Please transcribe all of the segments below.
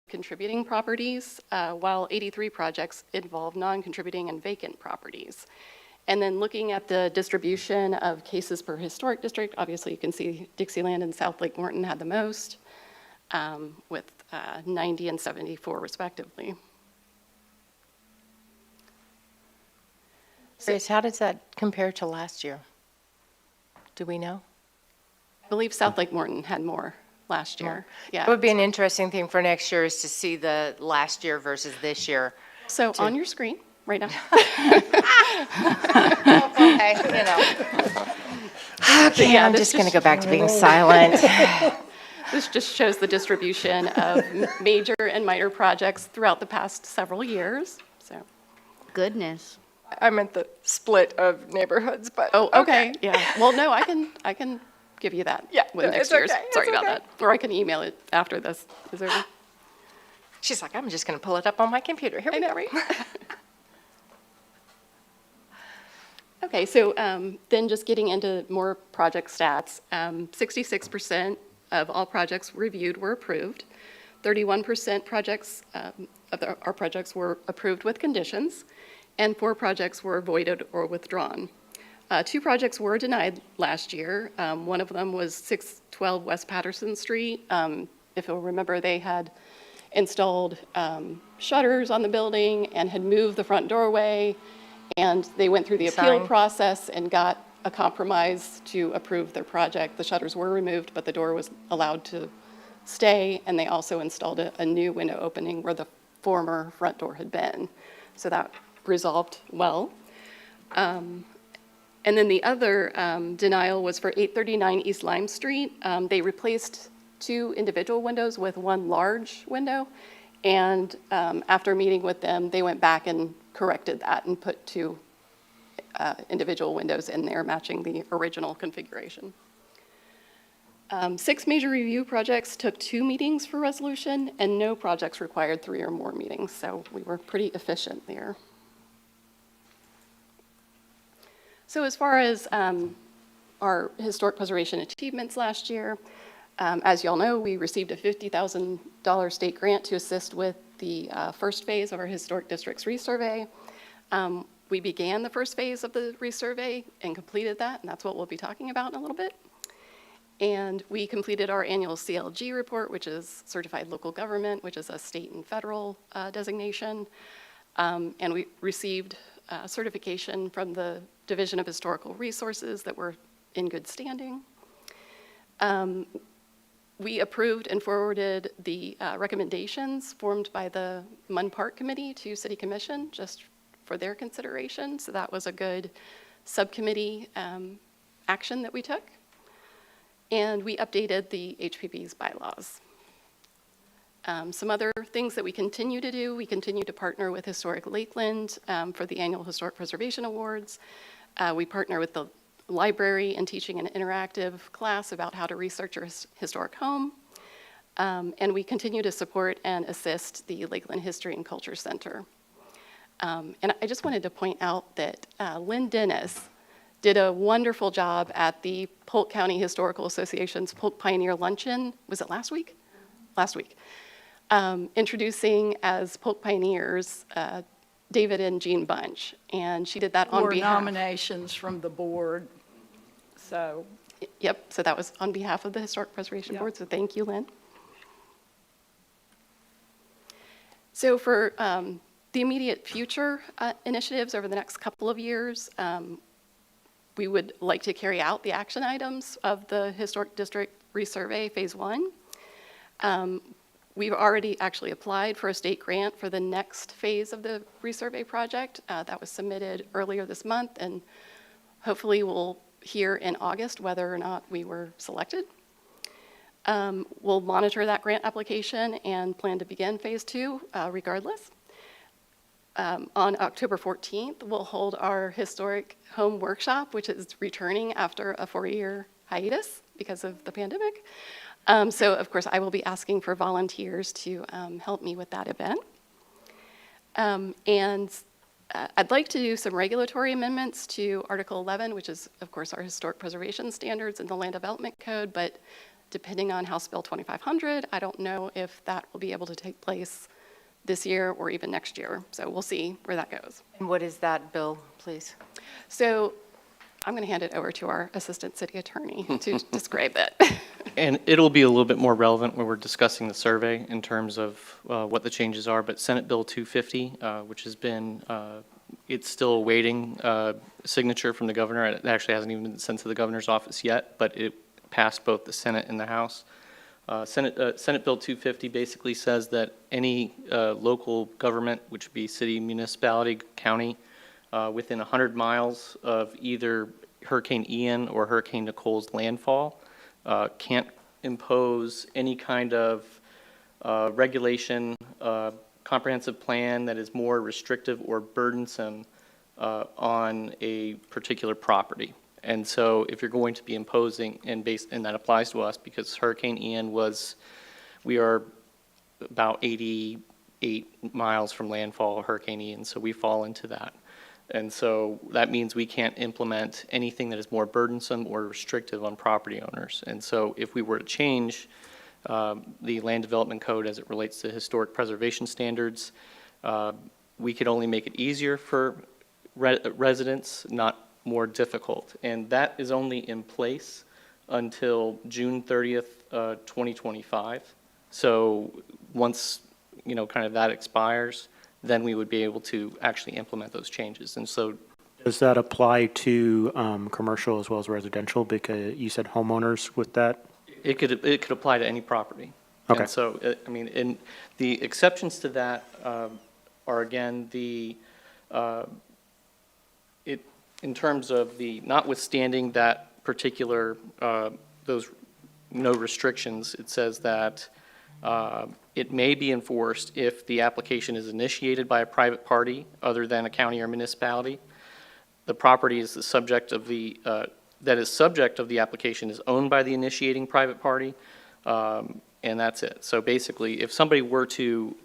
contributing properties, while 83 projects involve non-contributing and vacant properties. And then looking at the distribution of cases per historic district, obviously you can see Dixieland and South Lake Morton had the most, with 90 and 74 respectively. Grace, how does that compare to last year? Do we know? I believe South Lake Morton had more last year. Yeah. It would be an interesting thing for next year is to see the last year versus this year. So on your screen right now. Okay, you know. Okay, Yeah, I'm this just going to go back to being silent. This just shows the distribution of major and minor projects throughout the past several years. So. Goodness. I meant the split of neighborhoods, but Oh, okay. Yeah. Well, no, I can give you that. Yeah, with no, next it's year's. okay, Sorry it's about okay. that. Or I can email it after this is over. She's like, I'm just going to pull it up on my computer. Here we go. Right? Okay, so then just getting into more project stats, 66% of all projects reviewed were approved. 31% projects our projects were approved with conditions, and 4 projects were voided or withdrawn. 2 projects were denied last year. One of them was 612 West Patterson Street. If you'll remember, they had installed shutters on the building and had moved the front doorway, and they went through the appeal Sign. process and got a compromise to approve their project. The shutters were removed, but the door was allowed to stay, and they also installed a new window opening where the former front door had been. So that resolved well. And then the other denial was for 839 East Lime Street. They replaced 2 individual windows with 1 large window. And after meeting with them, they went back and corrected that and put 2 individual windows in there matching the original configuration. 6 major review projects took 2 meetings for resolution, and no projects required 3 or more meetings. So we were pretty efficient there. So as far as our historic preservation achievements last year, as you all know, we received a $50,000 state grant to assist with the first phase of our historic districts resurvey. We began the first phase of the resurvey and completed that, and that's what we'll be talking about in a little bit. And we completed our annual CLG report, which is Certified Local Government, which is a state and federal designation. And we received certification from the Division of Historical Resources that we're in good standing. We approved and forwarded the recommendations formed by the Munn Park Committee to City Commission just for their consideration. So that was a good subcommittee action that we took. And we updated the HPP's bylaws. Some other things that we continue to do, we continue to partner with Historic Lakeland for the annual Historic Preservation Awards. We partner with the library and teaching an interactive class about how to research your historic home. And we continue to support and assist the Lakeland History and Culture Center. And I just wanted to point out that Lynn Dennis did a wonderful job at the Polk County Historical Association's Polk Pioneer Luncheon. Was it last week? Last week. Introducing as Polk Pioneers David and Jean Bunch, and she did that on Or behalf. nominations from the board, so. Yep, so that was on behalf of the Historic Preservation Yep. Board, so thank you, Lynn. So for the immediate future initiatives over the next couple of years, we would like to carry out the action items of the Historic District Resurvey Phase 1. We've already actually applied for a state grant for the next phase of the resurvey project. That was submitted earlier this month, and hopefully we'll hear in August whether or not we were selected. We'll monitor that grant application and plan to begin Phase 2 regardless. On October 14th, we'll hold our historic home workshop, which is returning after a 4-year hiatus because of the pandemic. So, of course, I will be asking for volunteers to help me with that event. And I'd like to do some regulatory amendments to Article 11, which is, of course, our historic preservation standards in the Land Development Code, but depending on House Bill 2500, I don't know if that will be able to take place this year or even next year. So we'll see where that goes. And what is that bill, please? So I'm going to hand it over to our Assistant City Attorney to describe it. And it'll be a little bit more relevant when we're discussing the survey in terms of what the changes are, but Senate Bill 250, which has been, it's still awaiting signature from the governor. It actually hasn't even been sent to the governor's office yet, but it passed both the Senate and the House. Senate Bill 250 basically says that any local government, which would be city, municipality, county, within 100 miles of either Hurricane Ian or Hurricane Nicole's landfall, can't impose any kind of regulation, comprehensive plan that is more restrictive or burdensome on a particular property. And so if you're going to be imposing, and that applies to us because Hurricane Ian we are about 88 miles from landfall of Hurricane Ian, so we fall into that. And so that means we can't implement anything that is more burdensome or restrictive on property owners. And so if we were to change the land development code as it relates to historic preservation standards, we could only make it easier for residents, not more difficult. And that is only in place until June 30th, 2025. So once, kind of that expires, then we would be able to actually implement those changes. And so Does that apply to commercial as well as residential? Because you said homeowners with that? it could apply to any property. Okay. And so, and the exceptions to that are, again, in terms of notwithstanding that particular, those no restrictions, it says that it may be enforced if the application is initiated by a private party other than a county or municipality. The property is the subject of that is subject of the application is owned by the initiating private party, and that's it. So basically, if somebody were to,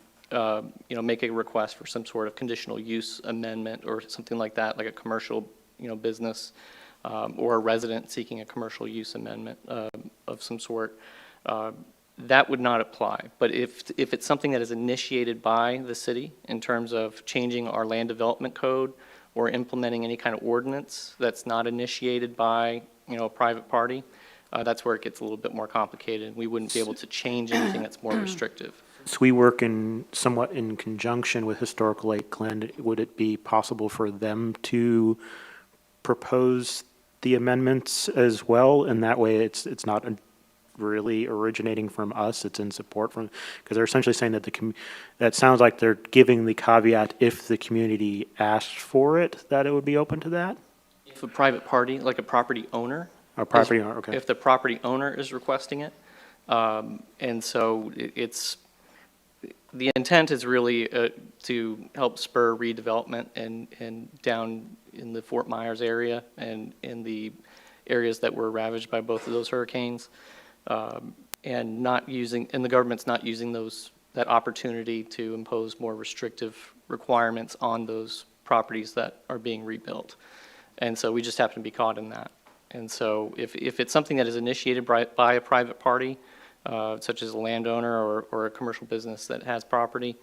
make a request for some sort of conditional use amendment or something like that, like a commercial, business, or a resident seeking a commercial use amendment of some sort, that would not apply. But if it's something that is initiated by the city in terms of changing our land development code or implementing any kind of ordinance that's not initiated by, a private party, that's where it gets a little bit more complicated. We wouldn't be able to change anything that's more restrictive. So we work somewhat in conjunction with Historical Lakeland. Would it be possible for them to propose the amendments as well? And that way it's not really originating from us, it's in support from, because they're essentially saying that that sounds like they're giving the caveat if the community asked for it, that it would be open to that? If a private party, like a property owner, Or property owner, okay. if the property owner is requesting it, and so the intent is really to help spur redevelopment and down in the Fort Myers area and in the areas that were ravaged by both of those hurricanes, and the government's not using that opportunity to impose more restrictive requirements on those properties that are being rebuilt. And so we just happen to be caught in that. And so if it's something that is initiated by a private party, such as a landowner or a commercial business that has property,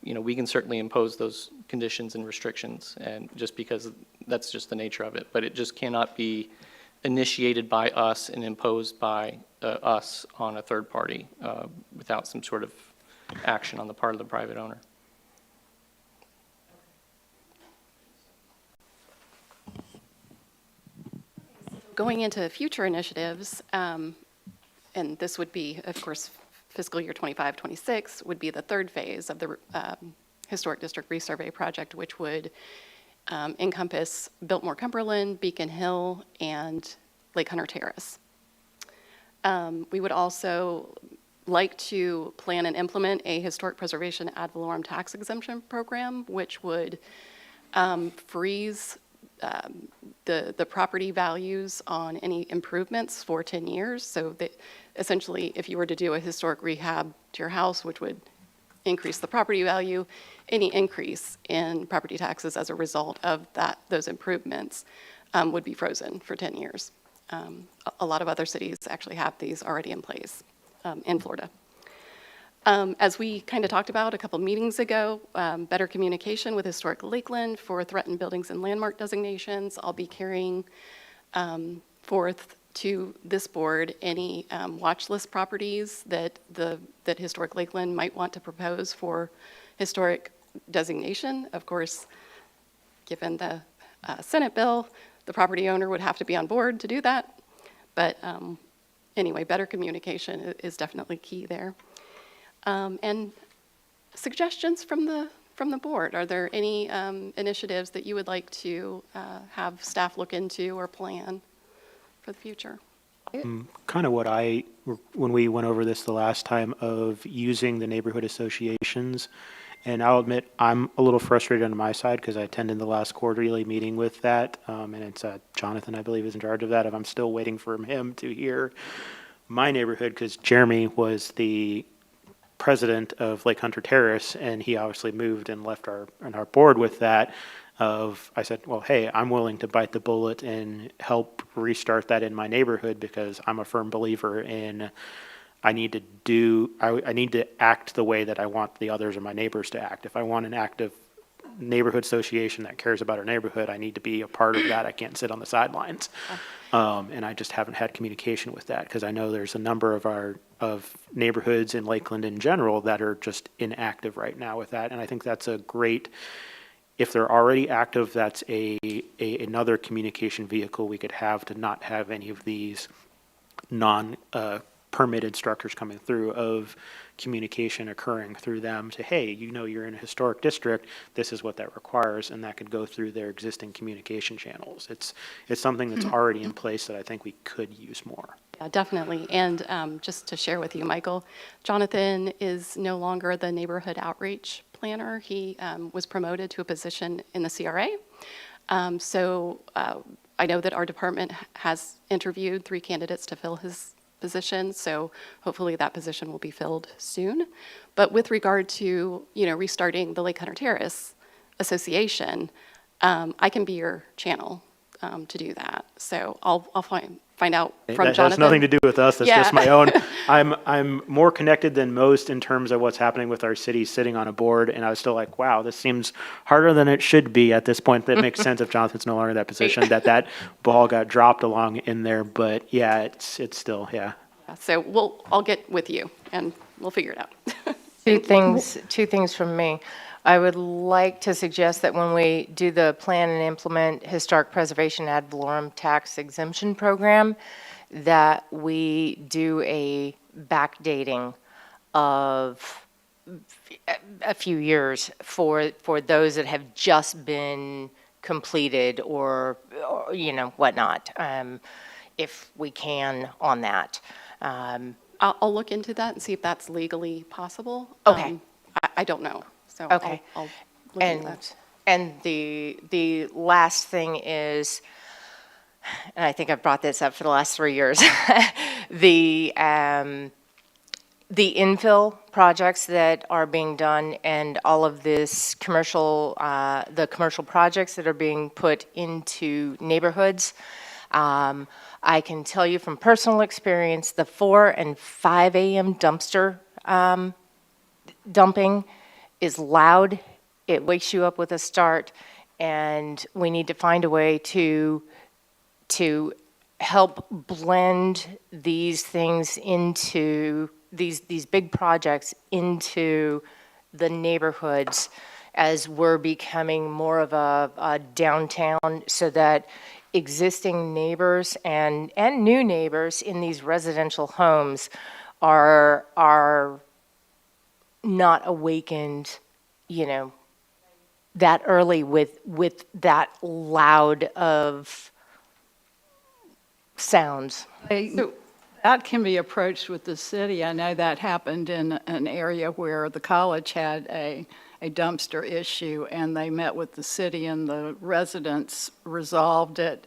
we can certainly impose those conditions and restrictions, and just because that's just the nature of it. But it just cannot be initiated by us and imposed by us on a third party without some sort of action on the part of the private owner. Going into future initiatives, and this would be, of course, fiscal year 25-26 would be the third phase of the Historic District Resurvey project, which would encompass Biltmore Cumberland, Beacon Hill, and Lake Hunter Terrace. We would also like to plan and implement a historic preservation ad valorem tax exemption program, which would freeze the property values on any improvements for 10 years. So that essentially, if you were to do a historic rehab to your house, which would increase the property value, any increase in property taxes as a result of those improvements would be frozen for 10 years. A lot of other cities actually have these already in place in Florida. As we kind of talked about a couple meetings ago, better communication with Historic Lakeland for threatened buildings and landmark designations. I'll be carrying forth to this board any watch list properties that Historic Lakeland might want to propose for historic designation. Of course, given the Senate bill, the property owner would have to be on board to do that. But anyway, better communication is definitely key there. And suggestions from the board. Are there any initiatives that you would like to have staff look into or plan for the future? Kind of when we went over this the last time, of using the neighborhood associations. And I'll admit, I'm a little frustrated on my side because I attended the last quarterly meeting with that. And it's Jonathan, I believe, is in charge of that. If I'm still waiting for him to hear my neighborhood, because Jeremy was the president of Lake Hunter Terrace, and he obviously moved and left our board with that. I said, well, hey, I'm willing to bite the bullet and help restart that in my neighborhood, because I'm a firm believer in I need to act the way that I want the others or my neighbors to act. If I want an active neighborhood association that cares about our neighborhood, I need to be a part of that. I can't sit on the sidelines. And I just haven't had communication with that, because I know there's a number of neighborhoods in Lakeland in general that are just inactive right now with that. And I think that's a great, if they're already active, that's another communication vehicle we could have to not have any of these permitted structures coming through, of communication occurring through them to, hey, you're in a historic district, this is what that requires, and that could go through their existing communication channels. It's something that's already in place that I think we could use more. Yeah, definitely. And just to share with you, Michael, Jonathan is no longer the neighborhood outreach planner. He was promoted to a position in the CRA. So I know that our department has interviewed 3 candidates to fill his position, so hopefully that position will be filled soon. But with regard to restarting the Lake Hunter Terrace Association, I can be your channel to do that. So I'll find out from That Jonathan. has nothing to do with us. That's Yeah. just my own. I'm more connected than most in terms of what's happening with our city sitting on a board, and I was still like, wow, this seems harder than it should be at this point. That makes sense if Jonathan's no longer in that position, that ball got dropped along in there. But yeah, it's still, yeah. Yeah, so I'll get with you and we'll figure it out. Two things from me. I would like to suggest that when we do the plan and implement historic preservation ad valorem tax exemption program, that we do a backdating of a few years for those that have just been completed or whatnot, if we can on that. I'll look into that and see if that's legally possible. Okay. I don't know, so Okay. I'll look into that. And the last thing is, and I think I've brought this up for the last 3 years, the infill projects that are being done and all of this the commercial projects that are being put into neighborhoods. I can tell you from personal experience, the 4 and 5 a.m. dumpster dumping is loud. It wakes you up with a start, and we need to find a way to help blend these things into these big projects into the neighborhoods as we're becoming more of a downtown, so that existing neighbors and new neighbors in these residential homes are not awakened, that early with that loud of sounds. That can be approached with the city. I know that happened in an area where the college had a dumpster issue, and they met with the city, and the residents resolved it,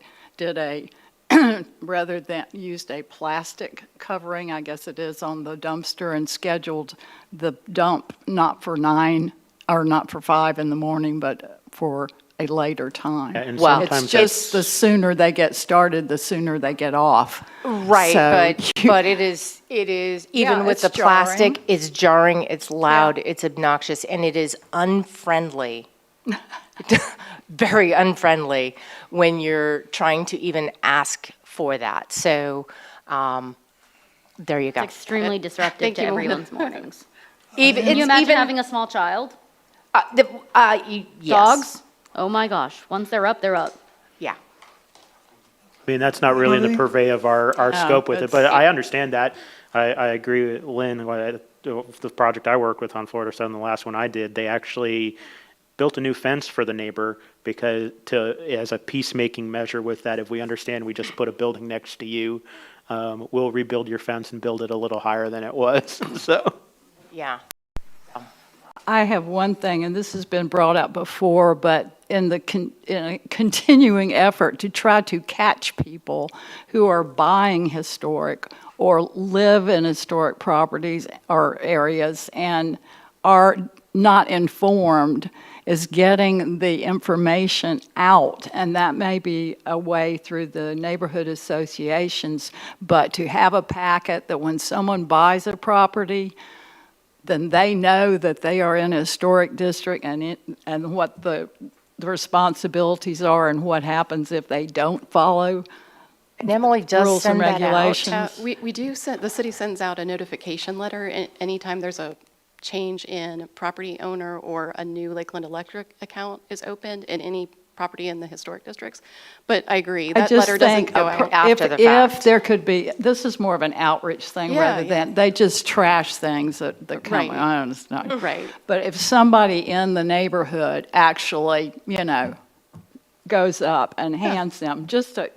rather than used a plastic covering, I guess it is, on the dumpster, and scheduled the dump not for 9 or not for 5 in the morning, but for a later time. And Well, sometimes It's just the sooner they get started, the sooner they get off. Right, So but it is, even Yeah, with it's the plastic, jarring. it's jarring, it's loud, it's obnoxious, and it is unfriendly. Very unfriendly when you're trying to even ask for that. So, there you go. It's extremely disruptive Thank to you, Melinda. everyone's mornings. Even, Can you it's imagine even, having a small child? yes. Dogs? Oh my gosh, once they're up, they're up. Yeah. I mean, that's not really in the purvey of our scope with it, but it's- I understand that. I agree with Lynn, the project I worked with on Florida Southern, the last one I did, they actually built a new fence for the neighbor as a peacemaking measure with that. If we understand we just put a building next to you, we'll rebuild your fence and build it a little higher than it was, so. Yeah. I have one thing, and this has been brought up before, but in a continuing effort to try to catch people who are buying historic or live in historic properties or areas and are not informed, is getting the information out, and that may be a way through the neighborhood associations, but to have a packet that when someone buys a property, then they know that they are in a historic district and what the responsibilities are and what happens if they don't follow. And Emily does Rules and send that out. regulations. We do send, the city sends out a notification letter anytime there's a change in property owner or a new Lakeland Electric account is opened in any property in the historic districts. But I agree, I that just letter doesn't think go out. After the if fact. there could be, this is more of an outreach thing Yeah, rather yeah. than, they just trash things that come, Right. I understand. Right. But if somebody in the neighborhood actually, goes up and hands them,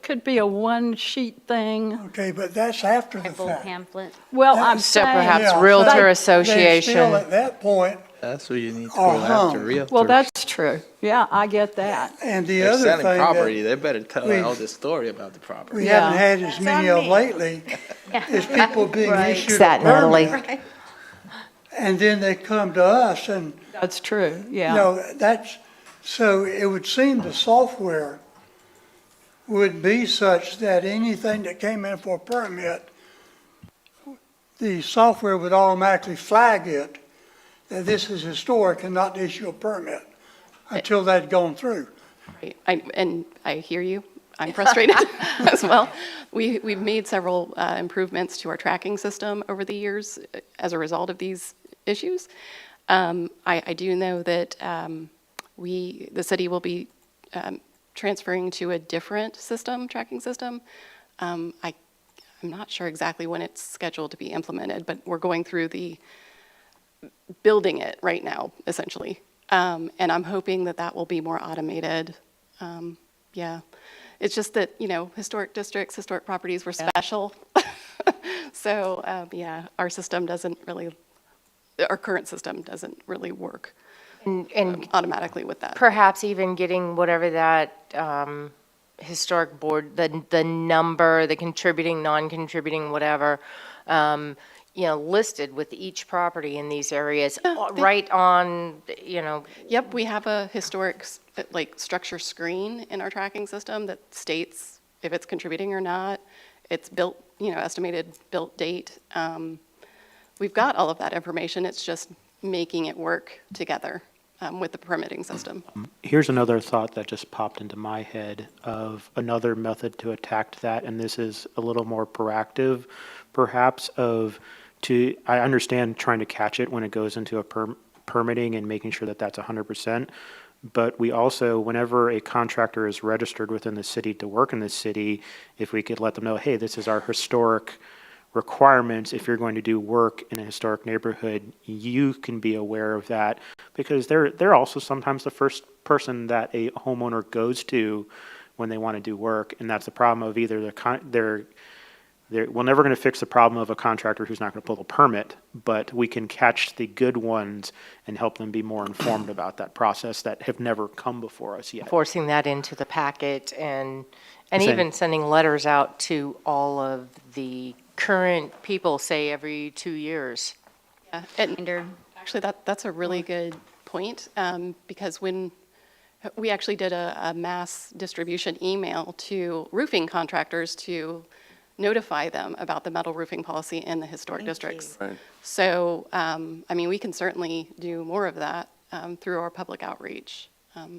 could be a one-sheet thing. Okay, but that's after the Full fact. pamphlet. Well, I'm So saying. perhaps Yeah, Realtor they- They Association. still at that point, That's where you need to Or go after hung. realtors. Well, that's true. Yeah, I get that. and the They're other selling thing property. that They better tell we- all the story about the property. we Yeah. haven't had as many of lately is people being Right. issued a That, Natalie. permit. And then they come to us and, That's true, you yeah. know, so it would seem the software would be such that anything that came in for a permit, the software would automatically flag it, that this is historic and not issue a permit until that'd gone through. Right. And I hear you. I'm frustrated as well. We've made several improvements to our tracking system over the years as a result of these issues. I do know that the city will be transferring to a different tracking system. I'm not sure exactly when it's scheduled to be implemented, but we're going through building it right now, essentially. And I'm hoping that will be more automated. Yeah. It's just that, historic districts, historic properties were special. So, yeah, our current system doesn't really work And automatically with that. perhaps even getting whatever that historic board, the number, the contributing, non-contributing, whatever, listed with each property in these areas, right on, Yep, we have a historic, structure screen in our tracking system that states if it's contributing or not. It's built, estimated built date. We've got all of that information. It's just making it work together with the permitting system. Here's another thought that just popped into my head of another method to attack that, and this is a little more proactive, perhaps, I understand trying to catch it when it goes into a permitting and making sure that that's 100%, but we also, whenever a contractor is registered within the city to work in the city, if we could let them know, hey, this is our historic requirements. If you're going to do work in a historic neighborhood, you can be aware of that, because they're also sometimes the first person that a homeowner goes to when they want to do work, and that's the problem of either we're never going to fix the problem of a contractor who's not going to pull a permit, but we can catch the good ones and help them be more informed about that process that have never come before us yet. forcing that into the packet and Same. even sending letters out to all of the current people, say every 2 years. Yeah, and Reminder. actually, that's a really good point, because when We actually did a mass distribution email to roofing contractors to notify them about the metal roofing policy in the historic districts. Right. So, I mean, we can certainly do more of that through our public outreach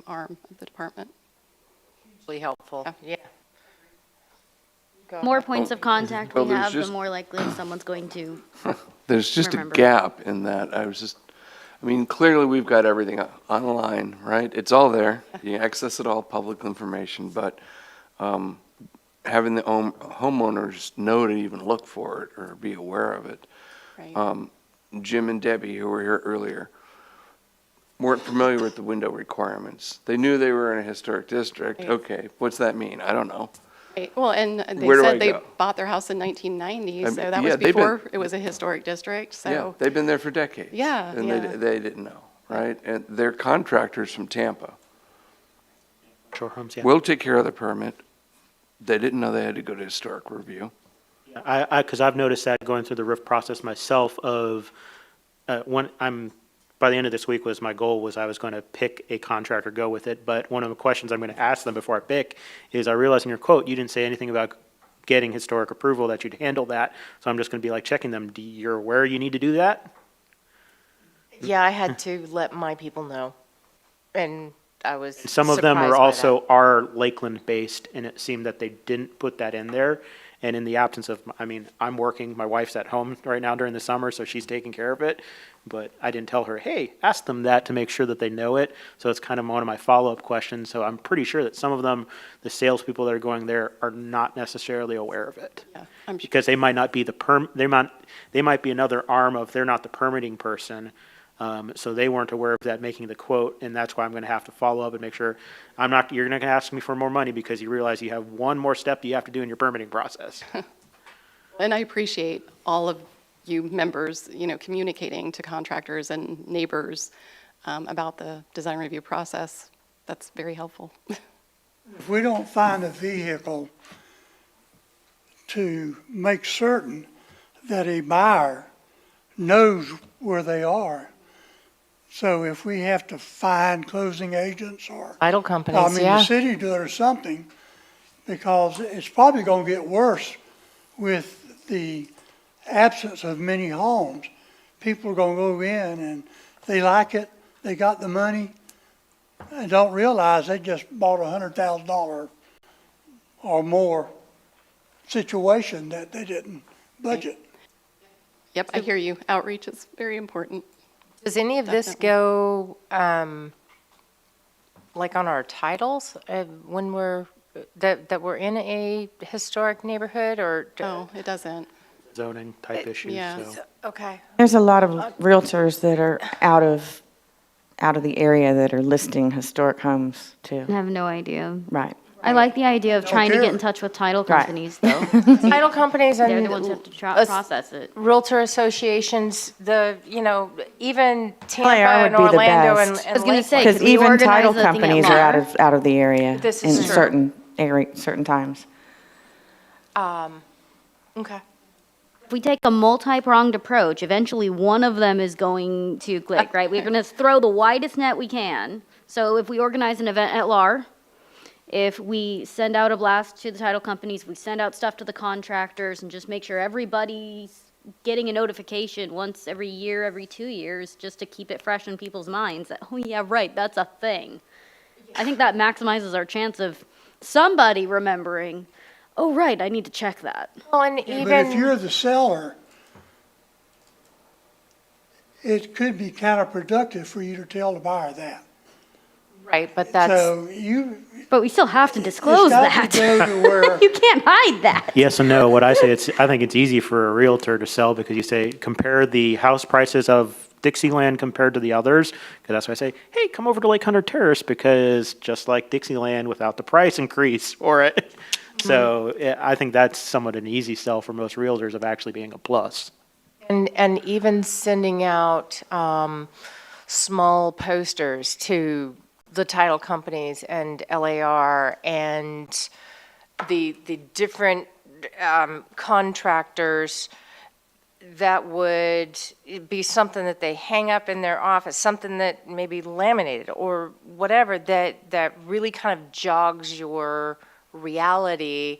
arm of the department. Really helpful, yeah. Go More ahead. points of contact we Well, there's have, the just- more likely someone's going to. There's just a Remember. gap in that. I mean, clearly we've got everything online, right? It's all there. You access it all, public information, but having the homeowners know to even look for it or be aware of it. Right. Jim and Debbie, who were here earlier, weren't familiar with the window requirements. They knew they were in a historic district. Right. Okay, what's that mean? I don't know. Right. Well, and they Where do I said they go? bought their house in 1990, I so mean, that yeah, was they've been- before it was a historic district, Yeah, so. they've been there for decades. Yeah, And yeah. they didn't know, right? And they're contractors from Tampa. Shore homes, yeah. We'll take care of the permit. They didn't know they had to go to historic review. Because I've noticed that going through the RIF process myself of, by the end of this week my goal was I was going to pick a contractor, go with it. But one of the questions I'm going to ask them before I pick is, I realized in your quote, you didn't say anything about getting historic approval, that you'd handle that. So I'm just going to be like checking them. You're aware you need to do that? Yeah, I had to let my people know, and I was Some of them surprised are by also are Lakeland-based, and it seemed that they didn't put that in there. And in the absence of, I mean, I'm working, my wife's at home right now during the summer, so she's taking care of it. But I didn't tell her, hey, ask them that to make sure that they know it. So it's kind of one of my follow-up questions. So I'm pretty sure that some of them, the salespeople that are going there, are not necessarily aware of it. Yeah, I'm sure. Because they might not be they might be another arm of, they're not the permitting person. So they weren't aware of that making the quote, and that's why I'm going to have to follow up and make sure you're not going to ask me for more money because you realize you have one more step you have to do in your permitting process. And I appreciate all of you members, communicating to contractors and neighbors about the design review process. That's very helpful. If we don't find a vehicle to make certain that a buyer knows where they are, so if we have to find closing agents or, Title I companies, mean, the yeah. city do it or something, because it's probably going to get worse with the absence of many homes. People are going to go in and they like it, they got the money, and don't realize they just bought $100,000 or more situation that they didn't budget. Yep, I hear you. Outreach is very important. Does any of this Definitely. go, like on our titles, when that we're in a historic neighborhood, or? No, it doesn't. Zoning type issues, yeah. so. Okay. There's a lot of realtors that are out of the area that are listing historic homes I too. have no idea. Right. I like the idea of Don't trying to care. get in touch with title Right. companies, though. Title companies They're the ones who and have to us- process it. Realtor associations, even LAR Tampa would and be the Orlando best. and I was gonna say, Lakeland. Because could we even organize title a thing at companies are LAR? out of the area This in is true. certain times. Okay. If we take a multi-pronged approach, eventually one of them is going to click, right? We're going to throw the widest net we can. So if we organize an event at LAR, if we send out a blast to the title companies, we send out stuff to the contractors and just make sure everybody's getting a notification once every year, every 2 years, just to keep it fresh in people's minds that, oh yeah, right, that's a thing. I think that maximizes our chance of somebody remembering, oh right, I need to check that. Well, and But if even, you're the seller, it could be counterproductive for you to tell the buyer that. right, but that's, So But we still have to it's disclose got that. to go to where, You can't hide that. Yes and no. What I say, I think it's easy for a realtor to sell because you say, compare the house prices of Dixieland compared to the others. Because that's why I say, hey, come over to Lake Hunter Terrace because just like Dixieland without the price increase for it. So I think that's somewhat an easy sell for most realtors of actually being a plus. and even sending out small posters to the title companies and LAR and the different contractors that would be something that they hang up in their office, something that may be laminated or whatever, that really kind of jogs your reality.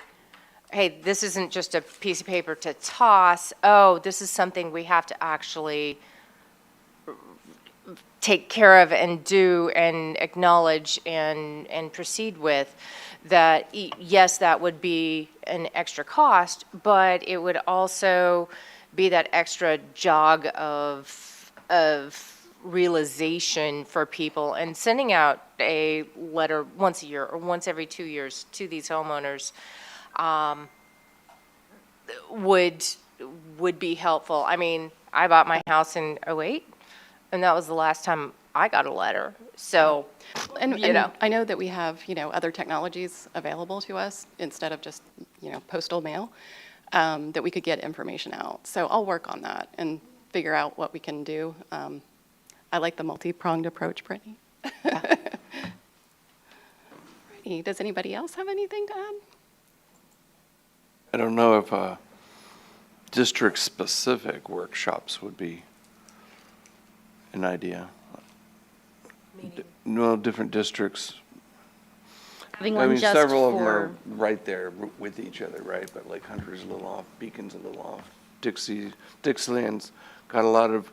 Hey, this isn't just a piece of paper to toss. Oh, this is something we have to actually take care of and do and acknowledge and proceed with. That, yes, that would be an extra cost, but it would also be that extra jog of realization for people, and sending out a letter once a year or once every 2 years to these homeowners would be helpful. I mean, I bought my house in '08, and that was the last time I got a letter. So, And you know. I know that we have, other technologies available to us instead of just, postal mail, that we could get information out. So I'll work on that and figure out what we can do. I like the multi-pronged approach, Brittany. Alrighty, does anybody else have anything to add? I don't know if district-specific workshops would be an idea. No, different districts. Having I one mean, just several of them for, are right there with each other, right? But like Hunter's a little off, Beacon's a little off. Dixieland's got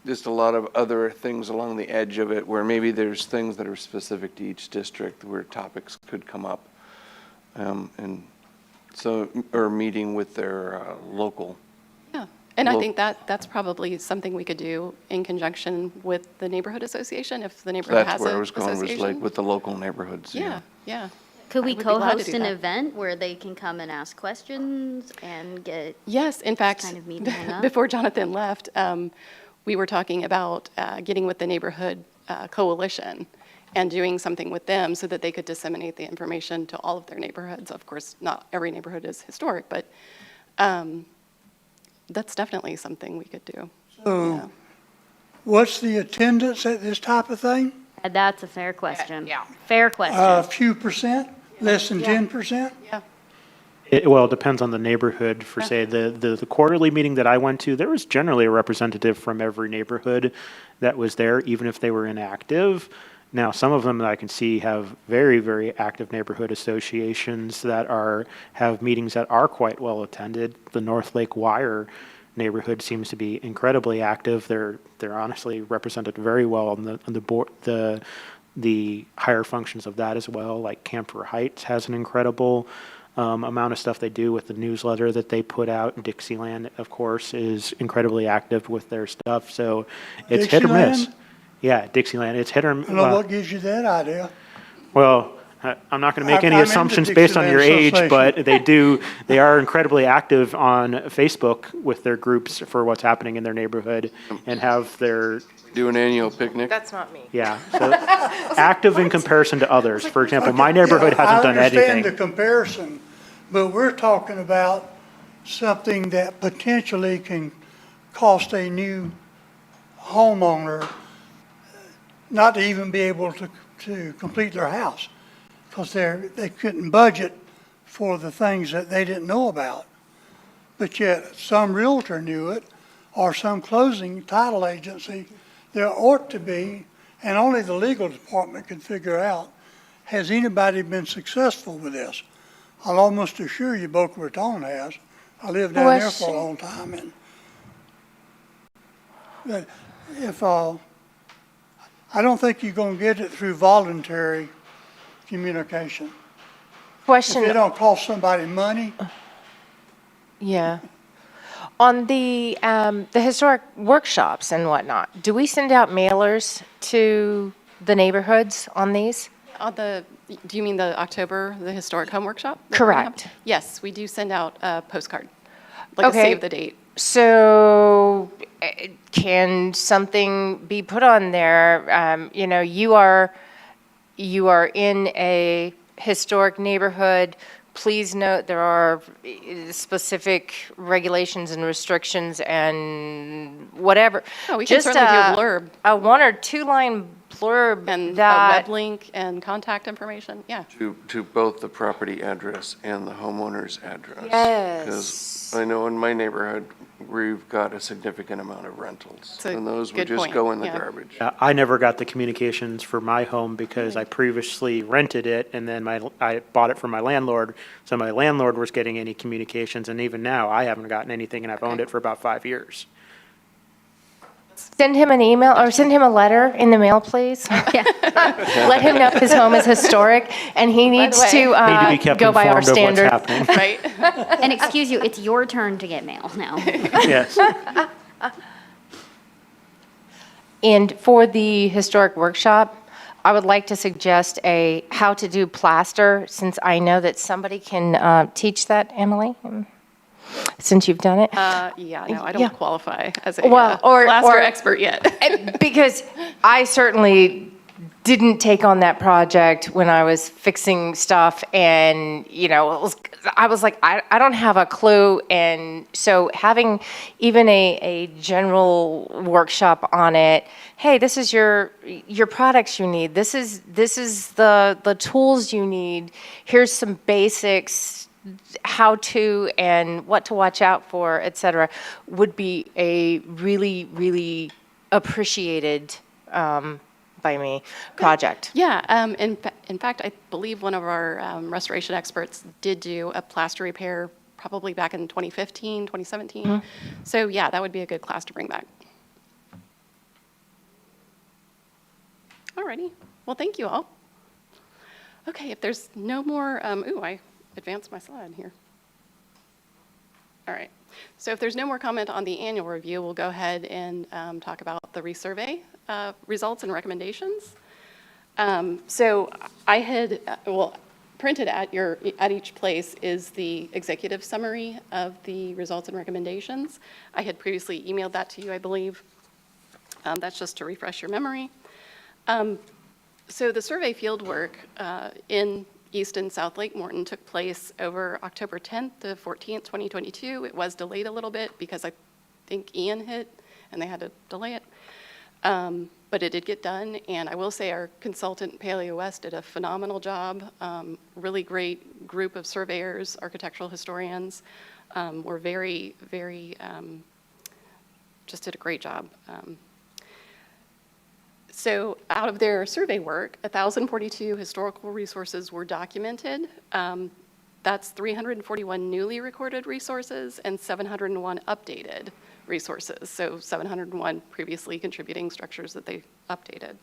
just a lot of other things along the edge of it where maybe there's things that are specific to each district where topics could come up. And so, or meeting with their local. Yeah, and I Well- think that's probably something we could do in conjunction with the neighborhood association, if the neighborhood That's has where I an was going, was like association. with the local neighborhoods. Yeah, yeah. could I we would be glad to co-host do an that. event where they can come and ask questions and get, Yes, in fact, kind of meeting him up. before Jonathan left, we were talking about getting with the neighborhood coalition and doing something with them so that they could disseminate the information to all of their neighborhoods. Of course, not every neighborhood is historic, but that's definitely something we could do. So Yeah. what's the attendance at this type of thing? that's a fair question. yeah. Fair question. A few percent, less than 10%? Yeah. Well, it depends on the neighborhood. For say the quarterly meeting that I went to, there was generally a representative from every neighborhood that was there, even if they were inactive. Now, some of them that I can see have very, very active neighborhood associations that have meetings that are quite well attended. The North Lake Wire neighborhood seems to be incredibly active. They're honestly represented very well on the board, the higher functions of that as well. Like Camper Heights has an incredible amount of stuff they do with the newsletter that they put out. Dixieland, of course, is incredibly active with their stuff. So it's hit or miss. Dixieland? Yeah, Dixieland. It's hit or miss. I don't know what gives you that idea. Well, I'm not going to make any I'm in the assumptions based on your Dixieland age, but they are incredibly active on Facebook with their groups for what's happening in their neighborhood and have their, Do an annual picnic. That's not me. yeah, so active in comparison to others. For example, my neighborhood hasn't done I understand the anything. comparison, but we're talking about something that potentially can cost a new homeowner not to even be able to complete their house because they couldn't budget for the things that they didn't know about. But yet some realtor knew it or some closing title agency. There ought to be, and only the legal department can figure out, has anybody been successful with this? I'll almost assure you Boca Raton has. I lived down there for a long time, and but if I don't think you're going to get it through voluntary communication. If Question. it don't cost somebody money, Yeah. On the historic workshops and whatnot, do we send out mailers to the neighborhoods on these? Do you mean the historic home workshop? that we're gonna have? Correct. Yes, we do send out a postcard, like a Okay. save the date. So can something be put on there? You are in a historic neighborhood. Please note there are specific regulations and restrictions and whatever. Oh, we can Just certainly do a blurb. A 1 or 2 line blurb And a that. web link and contact information, yeah. To both the property address and the homeowner's address. Yes. Because I know in my neighborhood, we've got a significant amount of rentals. That's a And those would good just point, go in the yeah. garbage. I never got the communications for my home because I previously rented it and then I bought it from my landlord. So my landlord was getting any communications, and even now, I haven't gotten anything, and I've owned Okay. it for about 5 years. Send him an email or send him a letter in the mail, please. Let him know his home is historic and he needs way- to Need to be kept go by our informed of what's standard. happening. Right? And excuse you, it's your turn to get mail now. Yes. And for the historic workshop, I would like to suggest a how to do plaster, since I know that somebody can teach that, Emily, since you've done it. Yeah, no, I Yeah. don't qualify as a Well, or- plaster or- expert yet. Because I certainly didn't take on that project when I was fixing stuff, and, I was like, I don't have a clue, and so having even a general workshop on it, hey, this is your products you need, this is the tools you need, here's some basics, how to and what to watch out for, et cetera, would be a really, really appreciated by me project. Yeah, in fact, I believe one of our restoration experts did do a plaster repair probably back in 2015, 2017. So yeah, that would be a good class to bring back. Alrighty, well, thank you all. Okay, if there's no more, I advanced my slide here. All right, so if there's no more comment on the annual review, we'll go ahead and talk about the resurvey results and recommendations. So I had, printed at each place is the executive summary of the results and recommendations. I had previously emailed that to you, I believe. That's just to refresh your memory. So the survey fieldwork in East and South Lake Morton took place over October 10th to 14th, 2022. It was delayed a little bit because I think Ian hit and they had to delay it. But it did get done, and I will say our consultant, Paleo West, did a phenomenal job. Really great group of surveyors, architectural historians. Were very, very, just did a great job. So out of their survey work, 1,042 historical resources were documented. That's 341 newly recorded resources and 701 updated resources. So 701 previously contributing structures that they updated.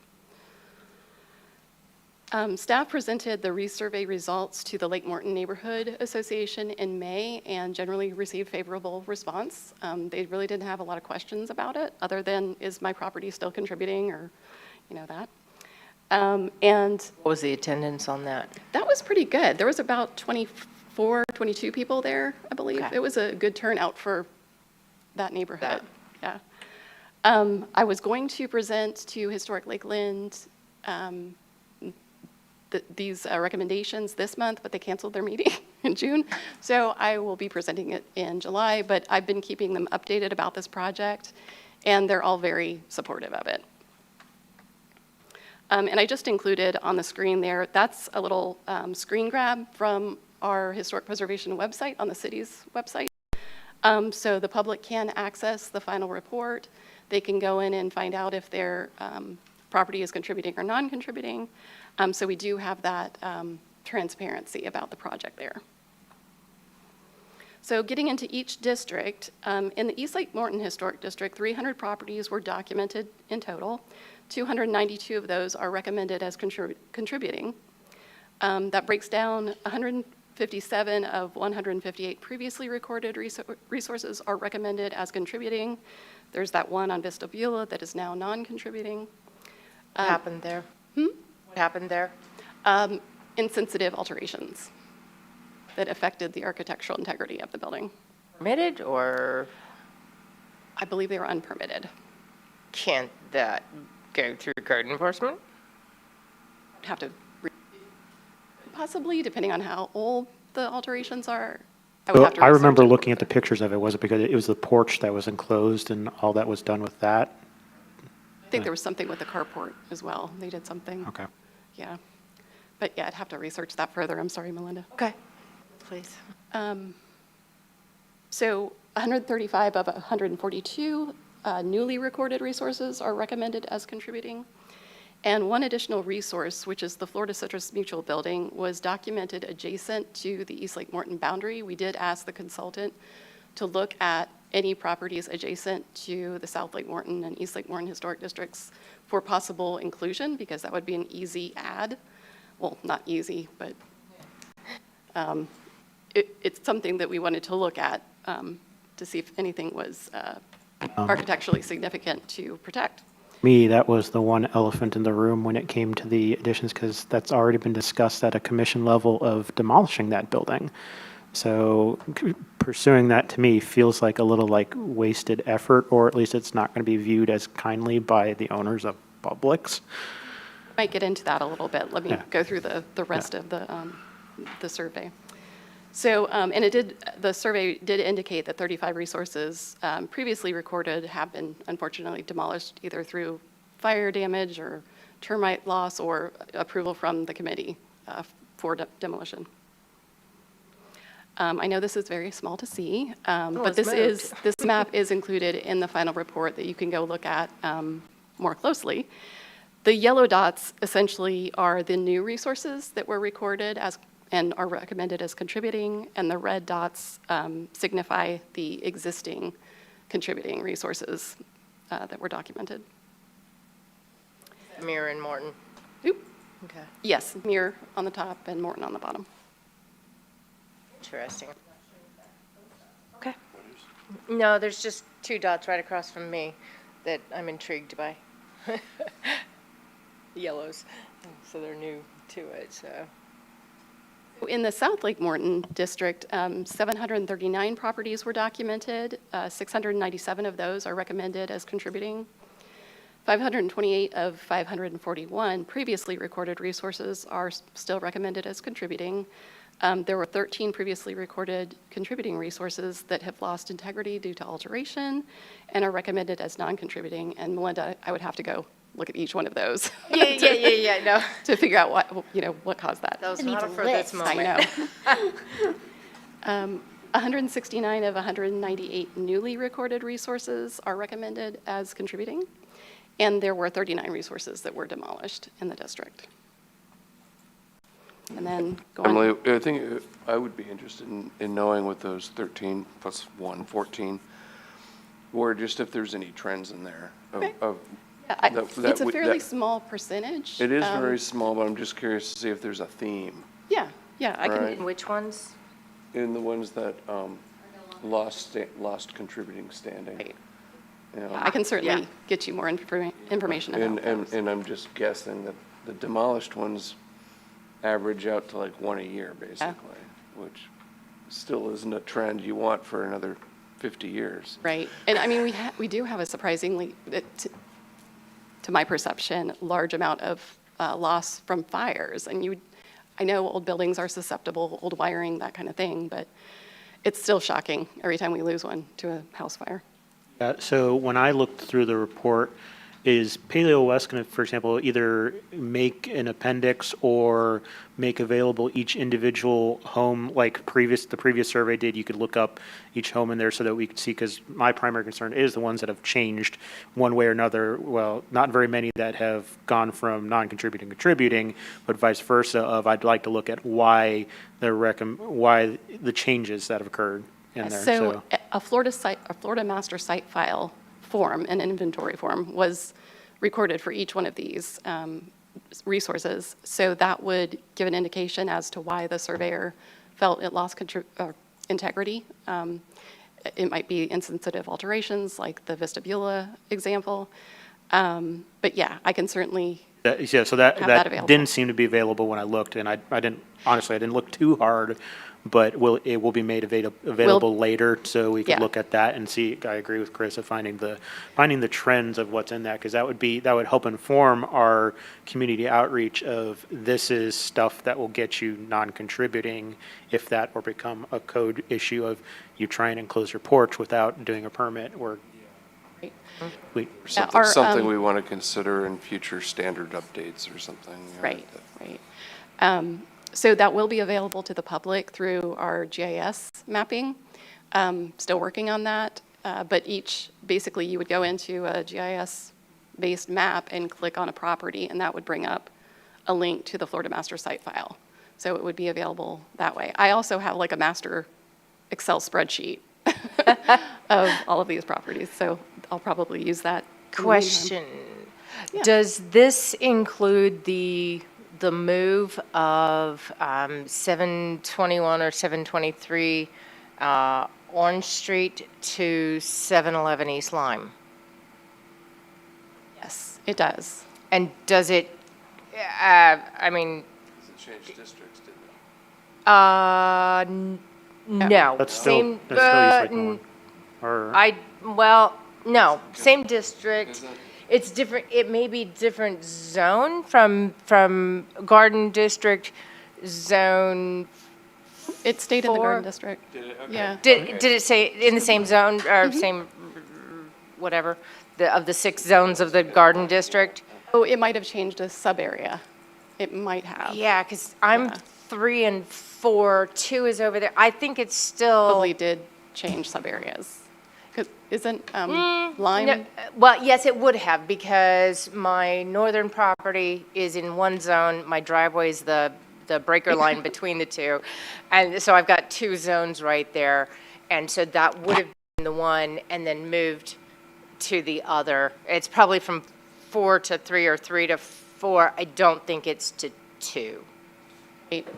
Staff presented the resurvey results to the Lake Morton Neighborhood Association in May and generally received favorable response. They really didn't have a lot of questions about it, other than, is my property still contributing, or that. And What was the attendance on that? that was pretty good. There was about 24, 22 people there, I believe. Okay. It was a good turnout for that neighborhood. Yeah. I was going to present to Historic Lakeland these recommendations this month, but they canceled their meeting in June. So I will be presenting it in July, but I've been keeping them updated about this project, and they're all very supportive of it. And I just included on the screen there, that's a little screen grab from our historic preservation website on the city's website. So the public can access the final report. They can go in and find out if their property is contributing or non-contributing. So we do have that transparency about the project there. So getting into each district, in the East Lake Morton Historic District, 300 properties were documented in total. 292 of those are recommended as contributing. That breaks down 157 of 158 previously recorded resources are recommended as contributing. There's that one on Vista Beulah that is now non-contributing. What happened there? What happened there? Insensitive alterations that affected the architectural integrity of the building. Permitted, or I believe they were unpermitted. can't that go through code enforcement? Have to, possibly, depending on how old the alterations are. I would have to I research remember it. looking at the pictures of it, was it because it was the porch that was enclosed and all that was done with that? I think there was something with the carport as well. They did something. Okay. Yeah. But yeah, I'd have to research that further. I'm sorry, Melinda. Okay, please. So 135 of 142 newly recorded resources are recommended as contributing. And one additional resource, which is the Florida Citrus Mutual Building, was documented adjacent to the East Lake Morton boundary. We did ask the consultant to look at any properties adjacent to the South Lake Morton and East Lake Morton historic districts for possible inclusion, because that would be an easy add. Well, not easy, but it's something that we wanted to look at to see if anything was architecturally significant to protect. Me, that was the one elephant in the room when it came to the additions, because that's already been discussed at a commission level of demolishing that building. So pursuing that to me feels like a little like wasted effort, or at least it's not going to be viewed as kindly by the owners of Publix. Might get into that a little bit. Let me Yeah. go through the rest of the survey. So, and the survey did indicate that 35 resources previously recorded have been unfortunately demolished either through fire damage or termite loss or approval from the committee for demolition. I know this is very small to see, but this map is included in the final report that you can go look at more closely. The yellow dots essentially are the new resources that were recorded and are recommended as contributing, and the red dots signify the existing contributing resources that were documented. Mirror and Morton. Oop. Okay. Yes, Muir on the top and Morton on the bottom. Interesting. Okay. No, there's just two dots right across from me that I'm intrigued by. Yellows, so they're new to it, so. In the South Lake Morton district, 739 properties were documented. 697 of those are recommended as contributing. 528 of 541 previously recorded resources are still recommended as contributing. There were 13 previously recorded contributing resources that have lost integrity due to alteration and are recommended as non-contributing. And Melinda, I would have to go look at each one of those. Yeah, no. To figure out what caused that. That was needs not a for this list. moment. I know. 169 of 198 newly recorded resources are recommended as contributing, and there were 39 resources that were demolished in the district. And then go on. Emily, I think I would be interested in knowing what those 13 plus 1, 14, or just if there's any trends in there Okay. of It's a fairly small percentage. It is very small, but I'm just curious to see if there's a theme Yeah, I can. Right. Which ones? in the ones that lost contributing standing. Right. You know, I can certainly Yeah. get you more information about those. and I'm just guessing that the demolished ones average out to like one a year, basically, which still isn't a trend you want for another 50 years. Right, and I mean, we do have a surprisingly, to my perception, large amount of loss from fires. And I know old buildings are susceptible, old wiring, that kind of thing, but it's still shocking every time we lose one to a house fire. So when I looked through the report, is Paleo West going to, for example, either make an appendix or make available each individual home like the previous survey did? You could look up each home in there so that we could see, because my primary concern is the ones that have changed one way or another. Well, not very many that have gone from non-contributing to contributing, but vice versa. I'd like to look at why the changes that have occurred in there. So a Florida master site file form, an inventory form, was recorded for each one of these resources. So that would give an indication as to why the surveyor felt it lost integrity. It might be insensitive alterations like the vestibula example. But yeah, I can certainly So have that that available. didn't seem to be available when I looked, and I didn't look too hard, but it will be made available later, so we Yeah. can look at that and see. I agree with Chris of finding the trends of what's in that, because that would help inform our community outreach of this is stuff that will get you non-contributing if that were become a code issue of you try and enclose your porch without doing a permit or. Right. Something we want to consider in future standard updates or something. you know, Right, that- right. So that will be available to the public through our GIS mapping. Still working on that, but basically you would go into a GIS-based map and click on a property, and that would bring up a link to the Florida Master Site file. So it would be available that way. I also have like a master Excel spreadsheet of all of these properties, so I'll probably use that. in the meantime. Question. Does this include the move of 721 or 723 Orange Street to 711 East Lime? Yes, it does. And does it, I mean, Does it change districts, didn't it? no. That's Same, still East Lake North. Or, well, no, same district. Is it? It's different, it may be different zone from Garden District Zone. It stayed in the Garden 4. District. Did it? Okay. Yeah. Did it say in the same zone or same, whatever, of the 6 zones of the Garden District? Oh, it might have changed a sub-area. It might have. Yeah, because I'm Yeah. 3 and 4, 2 is over there. I think it's still. Probably did change sub-areas. 'Cause isn't Lime? No, well, yes, it would have, because my northern property is in one zone, my driveway is the breaker line between the two. And so I've got 2 zones right there, and so that would have been the one, and then moved to the other. It's probably from 4 to 3 or 3 to 4. I don't think it's to 2.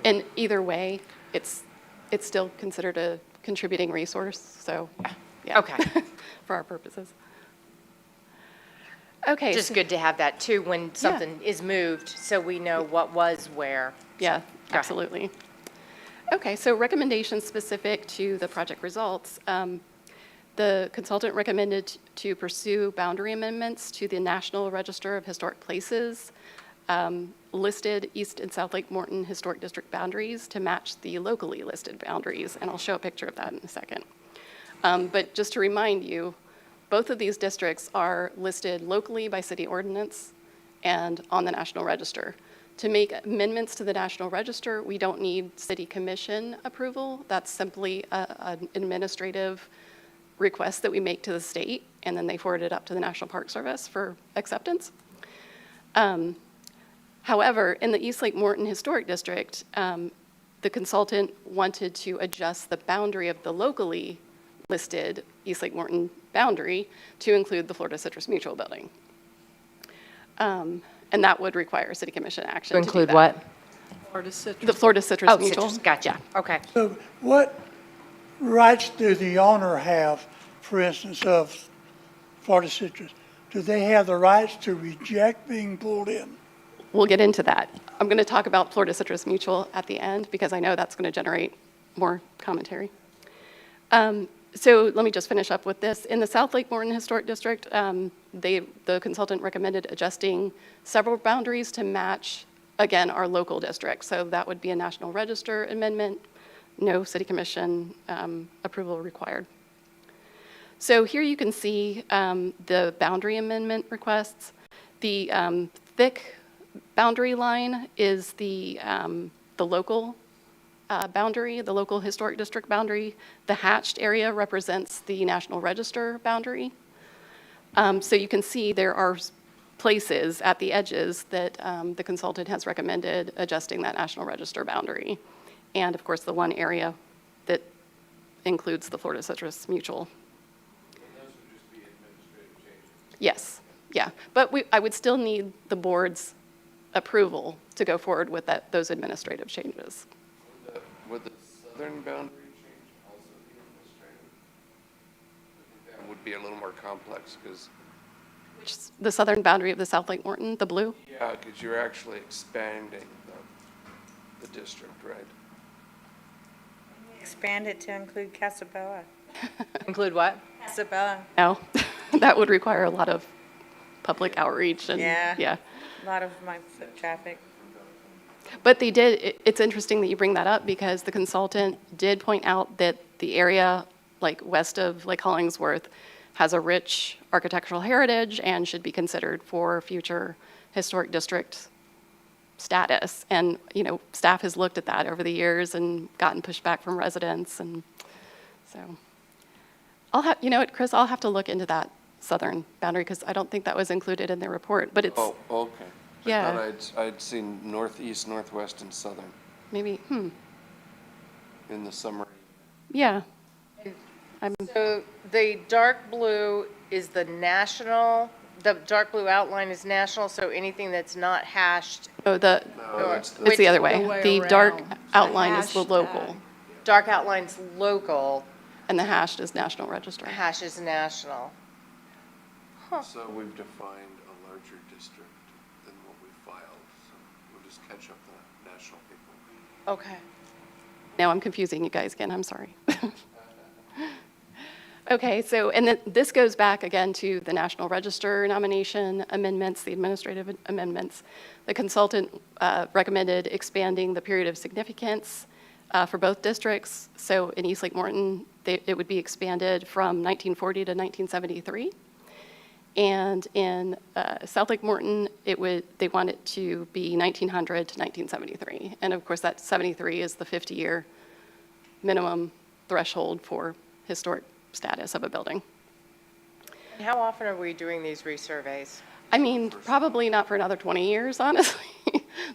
And either way, it's still considered a contributing resource, so, yeah. Okay. For our purposes. Okay. Just good to have that too when something is moved, so we know what was where. Yeah, ahead. absolutely. Okay, so recommendations specific to the project results. The consultant recommended to pursue boundary amendments to the National Register of Historic Places, listed East and South Lake Morton Historic District boundaries to match the locally listed boundaries, and I'll show a picture of that in a second. But just to remind you, both of these districts are listed locally by city ordinance and on the National Register. To make amendments to the National Register, we don't need city commission approval. That's simply an administrative request that we make to the state, and then they forward it up to the National Park Service for acceptance. However, in the East Lake Morton Historic District, the consultant wanted to adjust the boundary of the locally listed East Lake Morton boundary to include the Florida Citrus Mutual Building. And that would require city commission action To to do include that. what? Florida Citrus. The Florida Citrus Oh, Mutual. citrus, gotcha, okay. So what rights do the owner have, for instance, of Florida Citrus? Do they have the rights to reject being pulled in? We'll get into that. I'm going to talk about Florida Citrus Mutual at the end because I know that's going to generate more commentary. So let me just finish up with this. In the South Lake Morton Historic District, the consultant recommended adjusting several boundaries to match, again, our local district. So that would be a National Register amendment, no city commission approval required. So here you can see the boundary amendment requests. The thick boundary line is the local boundary, the local historic district boundary. The hatched area represents the National Register boundary. So you can see there are places at the edges that the consultant has recommended adjusting that National Register boundary. And of course, the one area that includes the Florida Citrus Mutual. Yes, yeah, but I would still need the board's approval to go forward with those administrative changes. Would the southern boundary change also be administrative? I think that would be a little more complex, because, Which is the southern boundary of the South Lake Morton, the blue? yeah, because you're actually expanding the district, right? Expand it to include Casabella. Include what? Casabella, No, that would require a lot of public outreach and, Yeah. yeah. a lot of my foot traffic. But they did, it's interesting that you bring that up because the consultant did point out that the area, like west of Lake Hollingsworth, has a rich architectural heritage and should be considered for future historic district status. And, you know, staff has looked at that over the years and gotten pushback from residents, and so. You know what, Chris, I'll have to look into that southern boundary because I don't think that was included in the report, but it's Oh, okay. Yeah. I thought I'd seen northeast, northwest, and southern maybe, in the summary. yeah. So the dark blue is the national, the dark blue outline is national, so anything that's not hashed, Oh, No, it's the other way. way The dark around. outline is the Hashtag. local, dark outline's local, and the hashed is National Register. hash is national. So we've defined a larger district than what we filed, so we'll just catch up the national people. Okay. Now I'm confusing you guys again, I'm sorry. Okay, so, and then this goes back again to the National Register nomination amendments, the administrative amendments. The consultant recommended expanding the period of significance for both districts. So in East Lake Morton, it would be expanded from 1940 to 1973. And in South Lake Morton, they want it to be 1900 to 1973. And of course, that 73 is the 50-year minimum threshold for historic status of a building. How often are we doing these resurveys? I mean, probably not for another 20 years, honestly.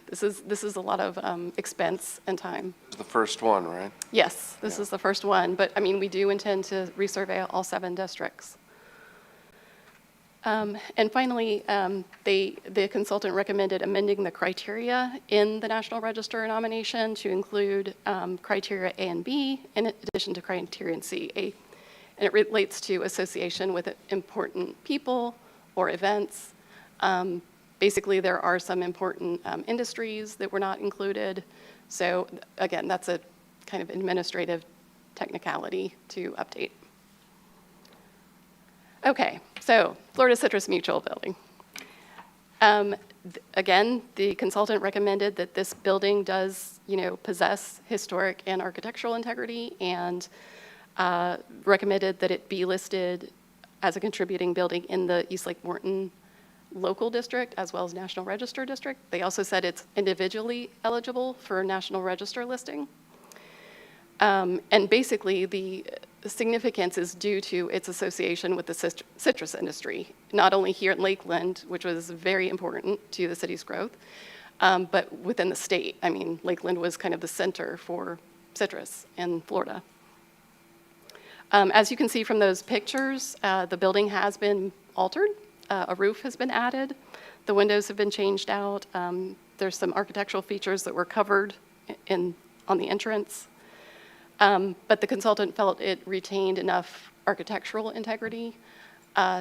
This is a lot of expense and time. It's the first one, right? Yes, this is the first one, but I mean, we do intend to resurvey all 7 districts. And finally, the consultant recommended amending the criteria in the National Register nomination to include criteria A and B in addition to criterion C. And it relates to association with important people or events. Basically, there are some important industries that were not included. So again, that's a kind of administrative technicality to update. Okay, so Florida Citrus Mutual Building. Again, the consultant recommended that this building does, possess historic and architectural integrity, and recommended that it be listed as a contributing building in the East Lake Morton local district as well as National Register district. They also said it's individually eligible for National Register listing. And basically, the significance is due to its association with the citrus industry, not only here in Lakeland, which was very important to the city's growth, but within the state. I mean, Lakeland was kind of the center for citrus in Florida. As you can see from those pictures, the building has been altered. A roof has been added. The windows have been changed out. There's some architectural features that were covered on the entrance. But the consultant felt it retained enough architectural integrity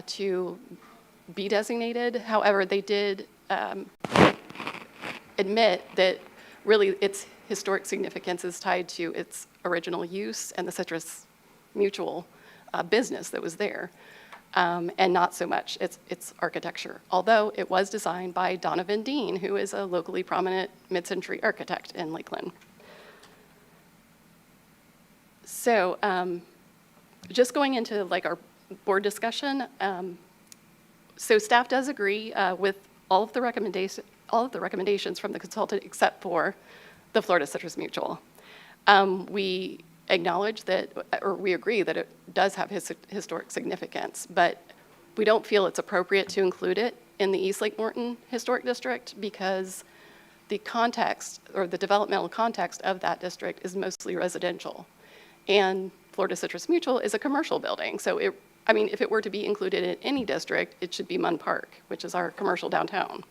to be designated. However, they did admit that really its historic significance is tied to its original use and the Citrus Mutual business that was there, and not so much its architecture, although it was designed by Donovan Dean, who is a locally prominent mid-century architect in Lakeland. So just going into like our board discussion, so staff does agree with all of the recommendations from the consultant except for the Florida Citrus Mutual. We acknowledge that, or we agree that it does have historic significance, but we don't feel it's appropriate to include it in the East Lake Morton Historic District because the context or the developmental context of that district is mostly residential. And Florida Citrus Mutual is a commercial building. So if it were to be included in any district, it should be Munn Park, which is our commercial downtown.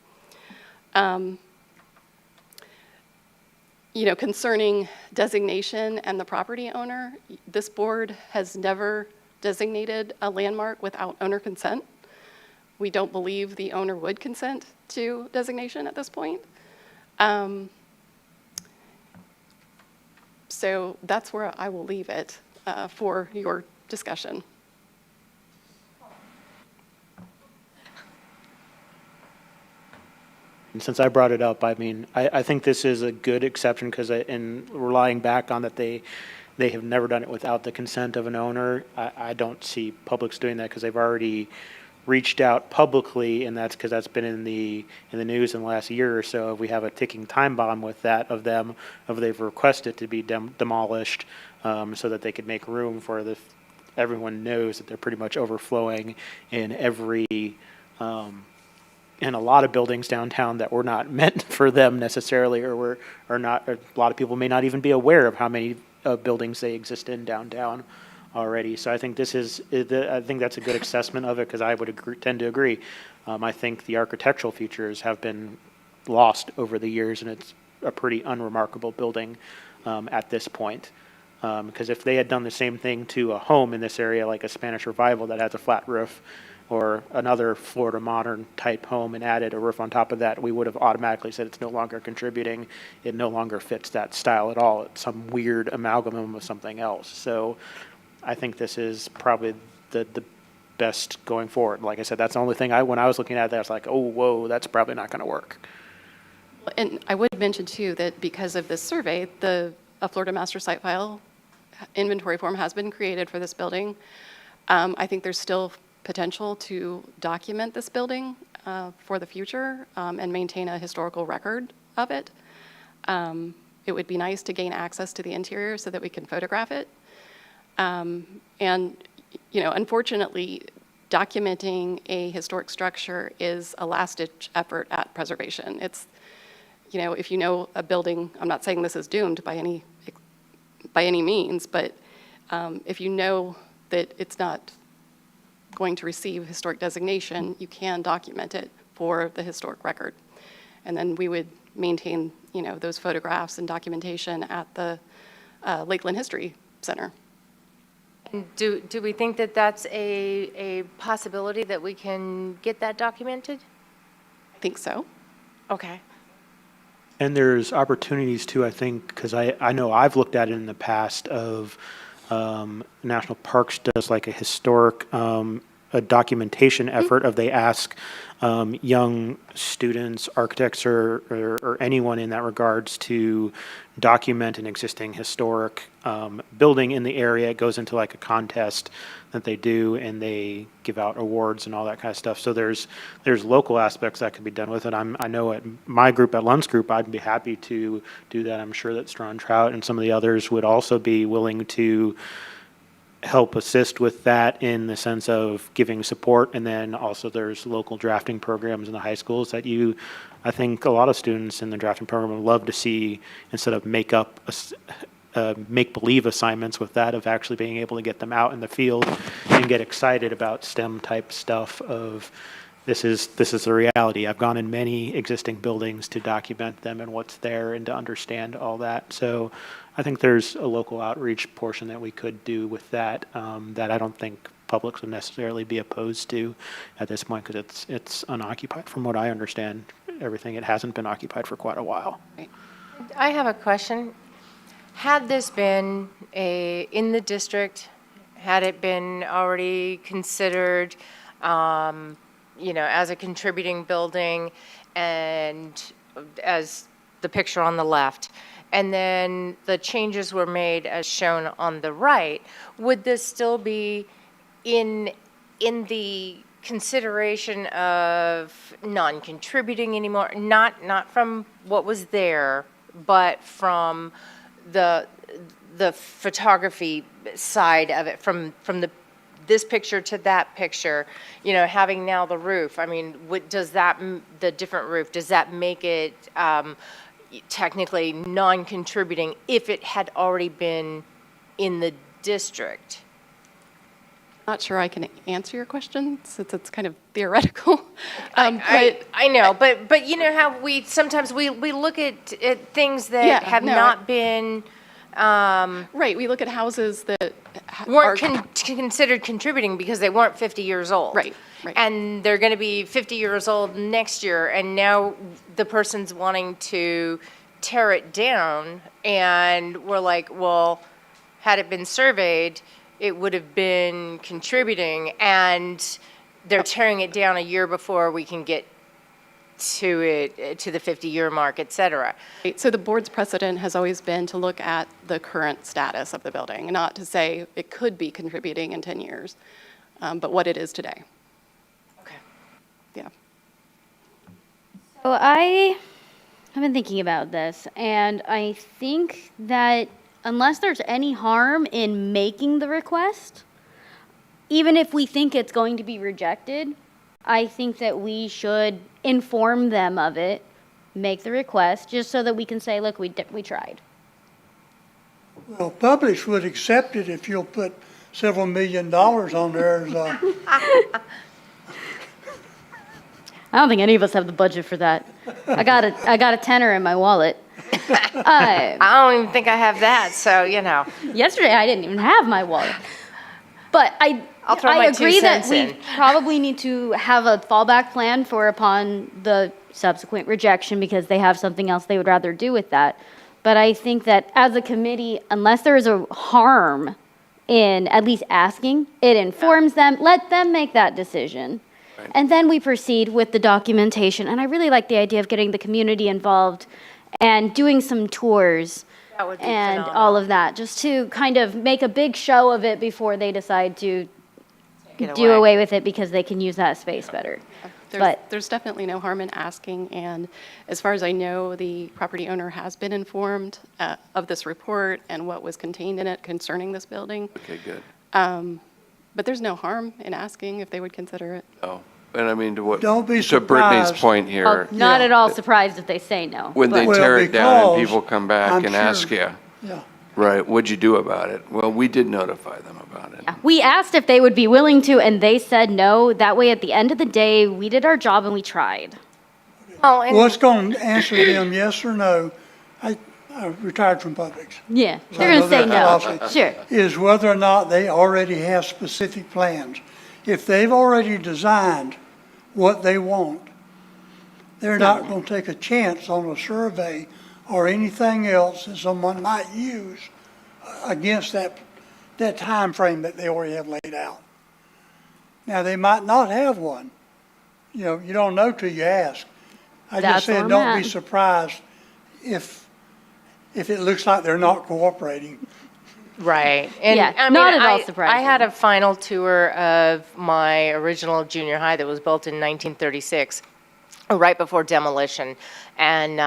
Concerning designation and the property owner, this board has never designated a landmark without owner consent. We don't believe the owner would consent to designation at this point. So that's where I will leave it for your discussion. And since I brought it up, I mean, I think this is a good exception because in relying back on that they have never done it without the consent of an owner, I don't see Publix doing that because they've already reached out publicly, and that's because that's been in the news in the last year or so. We have a ticking time bomb with that of they've requested to be demolished so that they could make room for the everyone knows that they're pretty much overflowing in in a lot of buildings downtown that were not meant for them necessarily, or not, a lot of people may not even be aware of how many buildings they exist in downtown already. So I think I think that's a good assessment of it, because I would tend to agree. I think the architectural features have been lost over the years, and it's a pretty unremarkable building at this point. Because if they had done the same thing to a home in this area, like a Spanish Revival that has a flat roof, or another Florida modern type home, and added a roof on top of that, we would have automatically said it's no longer contributing. It no longer fits that style at all. It's some weird amalgam of something else. So I think this is probably the best going forward. Like I said, that's the only thing when I was looking at that, I was like, oh, whoa, that's probably not going to work. And I would mention too that because of this survey, a Florida Master Site File inventory form has been created for this building. I think there's still potential to document this building for the future and maintain a historical record of it. It would be nice to gain access to the interior so that we can photograph it. And, unfortunately, documenting a historic structure is a last-ditch effort at preservation. It's, if you know a building, I'm not saying this is doomed by any means, but if you know that it's not going to receive historic designation, you can document it for the historic record. And then we would maintain, those photographs and documentation at the Lakeland History Center. And do we think that that's a possibility that we can get that documented? I think so. Okay. And there's opportunities too, I think, because I know I've looked at it in the past of National Parks does like a historic a documentation effort of they ask young students, architects, or anyone in that regards to document an existing historic building in the area. It goes into like a contest that they do, and they give out awards and all that kind of stuff. So there's local aspects that could be done with it. I know at my group, at Lund's group, I'd be happy to do that. I'm sure that Strawn Trout and some of the others would also be willing to help assist with that in the sense of giving support. And then also there's local drafting programs in the high schools that I think a lot of students in the drafting program would love to see, instead of make-believe assignments with that, of actually being able to get them out in the field and get excited about STEM type stuff of this is the reality. I've gone in many existing buildings to document them and what's there and to understand all that. So I think there's a local outreach portion that we could do with that, that I don't think publics would necessarily be opposed to at this point, because it's unoccupied. From what I understand, everything, it hasn't been occupied for quite a while. I have a question. Had this been in the district, had it been already considered, as a contributing building, and as the picture on the left, and then the changes were made as shown on the right, would this still be in the consideration of non-contributing anymore? Not from what was there, but from the photography side of it, from this picture to that picture, having now the roof. I mean, the different roof, does that make it technically non-contributing if it had already been in the district? Not sure I can answer your question since it's kind of theoretical. I know, but you know how sometimes we look at things that have not been right. We look at houses that weren't considered contributing because they weren't 50 years old. Right. And they're going to be 50 years old next year, and now the person's wanting to tear it down, and we're like, well, had it been surveyed, it would have been contributing, and they're tearing it down a year before we can get to the 50-year mark, et cetera. So the board's precedent has always been to look at the current status of the building, not to say it could be contributing in 10 years, but what it is today. Okay. Yeah. So I have been thinking about this, and I think that unless there's any harm in making the request, even if we think it's going to be rejected, I think that we should inform them of it, make the request, just so that we can say, look, we tried. Well, Publix would accept it if you'll put several $1 million on there as a, I don't think any of us have the budget for that. I got a tenner in my wallet. I don't even think I have that, so, you know. Yesterday, I didn't even have my wallet. But I'll throw I my 2 agree that cents we in. probably need to have a fallback plan for upon the subsequent rejection, because they have something else they would rather do with that. But I think that as a committee, unless there is a harm in at least asking, it informs them, let them make that decision. And then we proceed with the documentation. And I really like the idea of getting the community involved and doing some tours That would be and phenomenal. all of that, just to kind of make a big show of it before they decide to Take it do away with it because they can use that space better. But There's definitely no harm in asking, and as far as I know, the property owner has been informed of this report and what was contained in it concerning this building. Okay, good. But there's no harm in asking if they would consider it. Oh, and I mean, Don't be to Brittany's surprised. point I'm here, not Yeah. at all surprised if they say no. when they but- Well, tear it down and because people come back I'm and sure- ask you, yeah. right, what'd you do about it? Well, we did notify them about it. We asked if they would be willing to, and they said no. That way, at the end of the day, we did our job and we tried. Oh, and What's going to answer them, yes or no? I retired from Publix. Yeah, So they're I gonna know say their no. philosophy. Sure. Is whether or not they already have specific plans. If they've already designed what they want, they're not going to take a chance on a survey or anything else that someone might use against that time frame that they already have laid out. Now, they might not have one. You know, you don't know till you ask. I That's just where said, I'm don't be at. surprised if it looks like they're not cooperating. Right. And Yeah, I mean, not at all I surprising. had a final tour of my original junior high that was built in 1936, right before demolition. And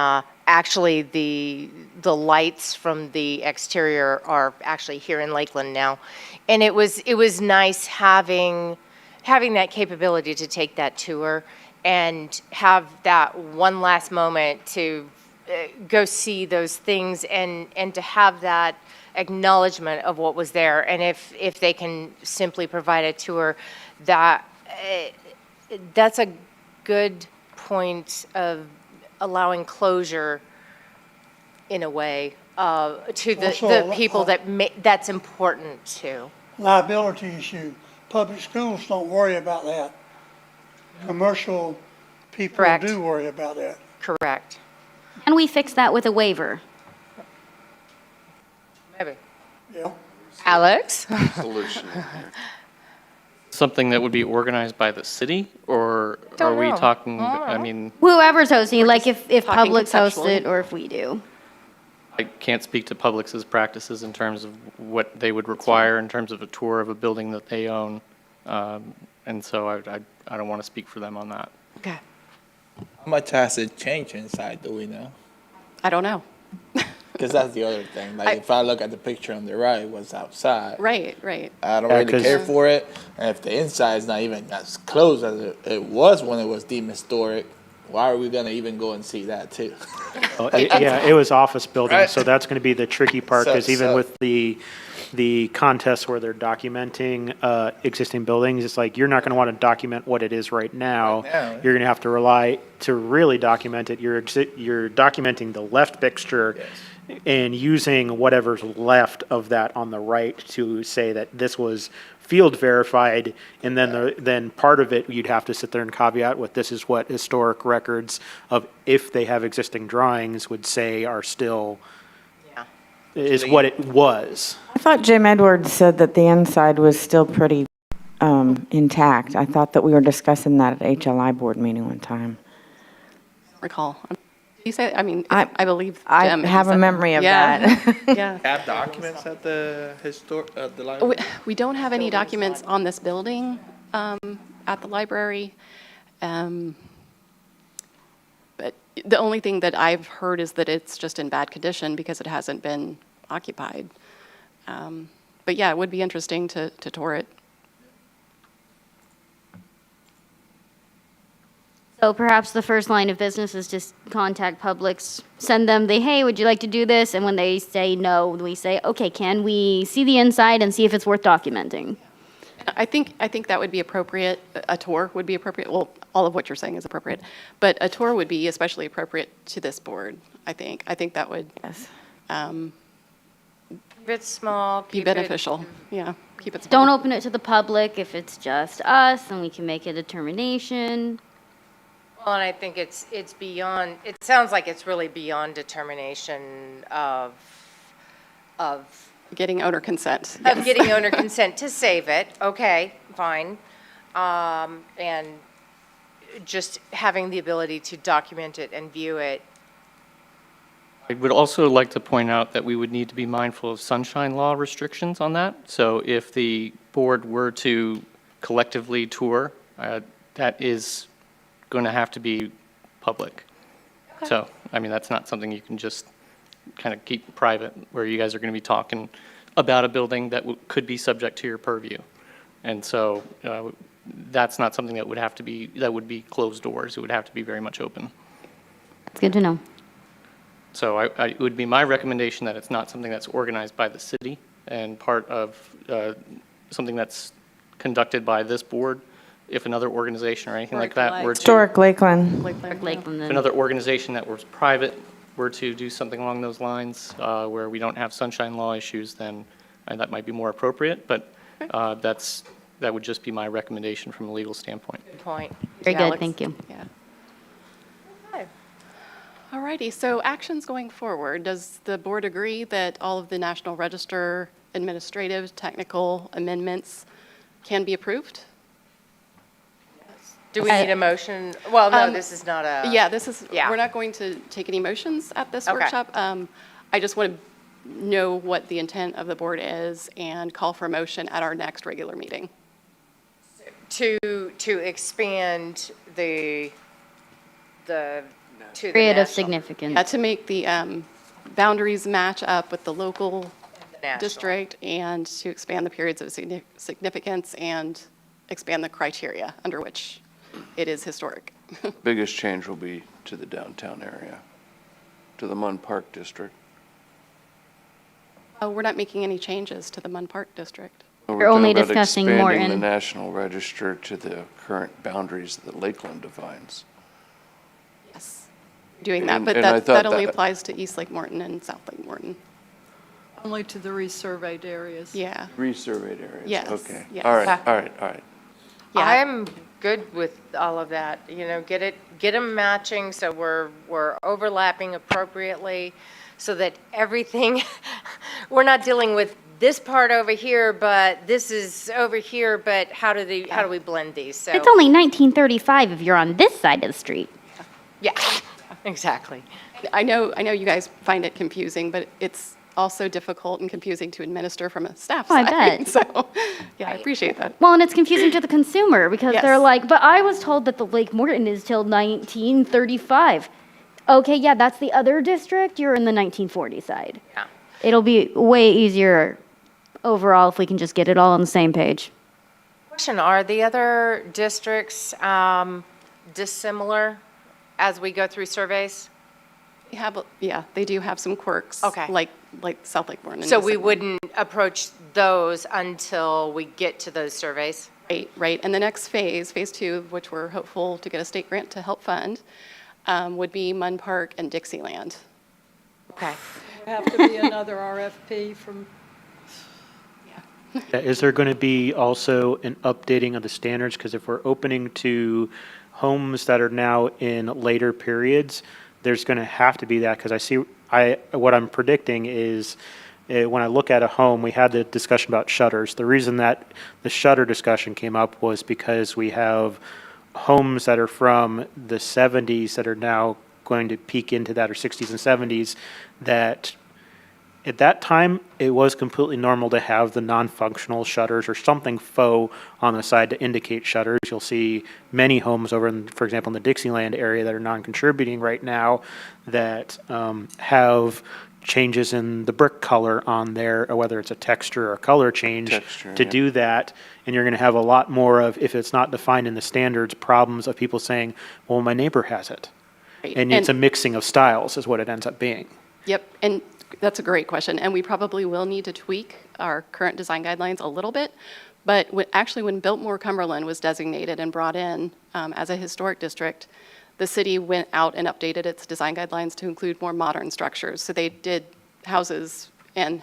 actually, the lights from the exterior are actually here in Lakeland now. And it was nice having that capability to take that tour and have that one last moment to go see those things and to have that acknowledgement of what was there. And if they can simply provide a tour, that's a good point of allowing closure in a way to the Also, people that's important to. Liability issue. Public schools don't worry about that. Commercial people Correct. do worry about that. Correct. And we fix that with a waiver. Maybe. Yeah. Alex? Solution in here. Something that would be organized by the city, or are Don't we know. talking, I mean, Whoever's hosting, like if talking Publix hosts conceptually. it or if we do. I can't speak to Publix's practices in terms of what they would require in terms of a tour of a building that they own. And so I don't want to speak for them on that. Okay. How much has it changed inside, do we know? I don't know. Because that's the other thing. Like, if I look at the picture on the right, what's outside, Right. I don't Yeah, really 'cause- care for it. And if the inside is not even as close as it was when it was deemed historic, why are we going to even go and see that too? Well, yeah, it was office buildings, Right. so that's going to be the tricky part, So- because even so- with the contests where they're documenting existing buildings, it's like, you're not going to want to document what it is right now. Right now. You're going to have to rely, to really document it, you're documenting the left fixture and using whatever's left of that on the right to say that this was field verified, and then part of it, you'd have to sit there and caveat with, this is what historic records of, if they have existing drawings, would say are still, is what it was. I thought Jim Edwards said that the inside was still pretty intact. I thought that we were discussing that at HLI board meeting one time. Recall. You say, I mean, I- I believe I Jim. have a said- memory of Yeah. that. Yeah. Have documents at the the We library? we don't have any documents on this building at the library. But the only thing that I've heard is that it's just in bad condition because it hasn't been occupied. But yeah, it would be interesting to tour it. So perhaps the first line of business is just contact Publix, send them the, hey, would you like to do this? And when they say no, we say, okay, can we see the inside and see if it's worth documenting? I think that would be appropriate. A tour would be appropriate. Well, all of what you're saying is appropriate, but a tour would be especially appropriate to this board, I think. I think that would Yes. Keep it small. be keep it- beneficial. Yeah, keep it small. Don't open it to the public if it's just us, and we can make a determination. Well, and I think it's beyond, it sounds like it's really beyond determination of Getting owner consent. getting owner consent to save it, okay, fine. And just having the ability to document it and view it. I would also like to point out that we would need to be mindful of sunshine law restrictions on that. So if the board were to collectively tour, that is going to have to be public. So, I mean, that's not something you can just kind of keep private, where you guys are going to be talking about a building that could be subject to your purview. And so that's not something that would have to be, that would be closed doors. It would have to be very much open. It's good to know. So it would be my recommendation that it's not something that's organized by the city and part of something that's conducted by this board. If another organization or anything like that were to, Historic Lakeland. Lakeland, if another organization that was private were to do something along those lines, where we don't have sunshine law issues, then that might be more appropriate. But that would just be my recommendation from a legal standpoint. Good point. Very good, Alex? thank you. Yeah. Okay. All righty, so actions going forward. Does the board agree that all of the National Register administrative, technical amendments can be approved? Do we need a motion? Well, no, this is not a. Yeah, this is, Yeah. we're not going to take any motions at this Okay. workshop. I just want to know what the intent of the board is and call for a motion at our next regular meeting. To expand to the Period of national- significance. To make the boundaries match up with the local national. district and to expand the periods of significance and expand the criteria under which it is historic. Biggest change will be to the downtown area, to the Munn Park District. We're not making any changes to the Munn Park District. We're We're only talking about discussing expanding Morton. the National Register to the current boundaries that Lakeland defines. Yes, doing that, And- but and I that thought only that- applies to East Lake Morton and South Lake Morton. Only to the resurveyed areas. Yeah, Resurveyed areas. Yes, Okay. yes. All right, all right, all right. yeah. I'm good with all of that, get them matching so we're overlapping appropriately so that everything, we're not dealing with this part over here, but this is over here, but how do we blend these? So, It's only 1935 if you're on this side of the street. yeah, exactly. I know you guys find it confusing, but it's also difficult and confusing to administer from a staff Oh, I side. bet. So, yeah, I appreciate that. Well, and it's confusing to the consumer because they're Yes. like, but I was told that the Lake Morton is till 1935. Okay, yeah, that's the other district. You're in the 1940 side. Yeah. It'll be way easier overall if we can just get it all on the same page. Question, are the other districts dissimilar as we go through surveys? They do have some quirks. Okay. Like South Lake Morton. and So East we Lake Morton. wouldn't approach those until we get to those surveys? Right. And the next phase, phase 2, which we're hopeful to get a state grant to help fund, would be Munn Park and Dixieland. Okay. Have to be another RFP from, Is there going to be also an updating of the standards? Because if we're opening to homes that are now in later periods, there's going to have to be that, because what I'm predicting is, when I look at a home, we had the discussion about shutters. The reason that the shutter discussion came up was because we have homes that are from the 70s that are now going to peak into that, or 60s and 70s, that at that time, it was completely normal to have the non-functional shutters or something faux on the side to indicate shutters. You'll see many homes over in, for example, in the Dixieland area that are non-contributing right now that have changes in the brick color on there, or whether it's a texture or color change Texture, to yeah. do that. And you're going to have a lot more of, if it's not defined in the standards, problems of people saying, well, my neighbor has it. Right. And it's a mixing of styles is what it ends up being. Yep, and that's a great question, and we probably will need to tweak our current design guidelines a little bit, but actually, when Biltmore Cumberland was designated and brought in as a historic district, the city went out and updated its design guidelines to include more modern structures. So they did houses and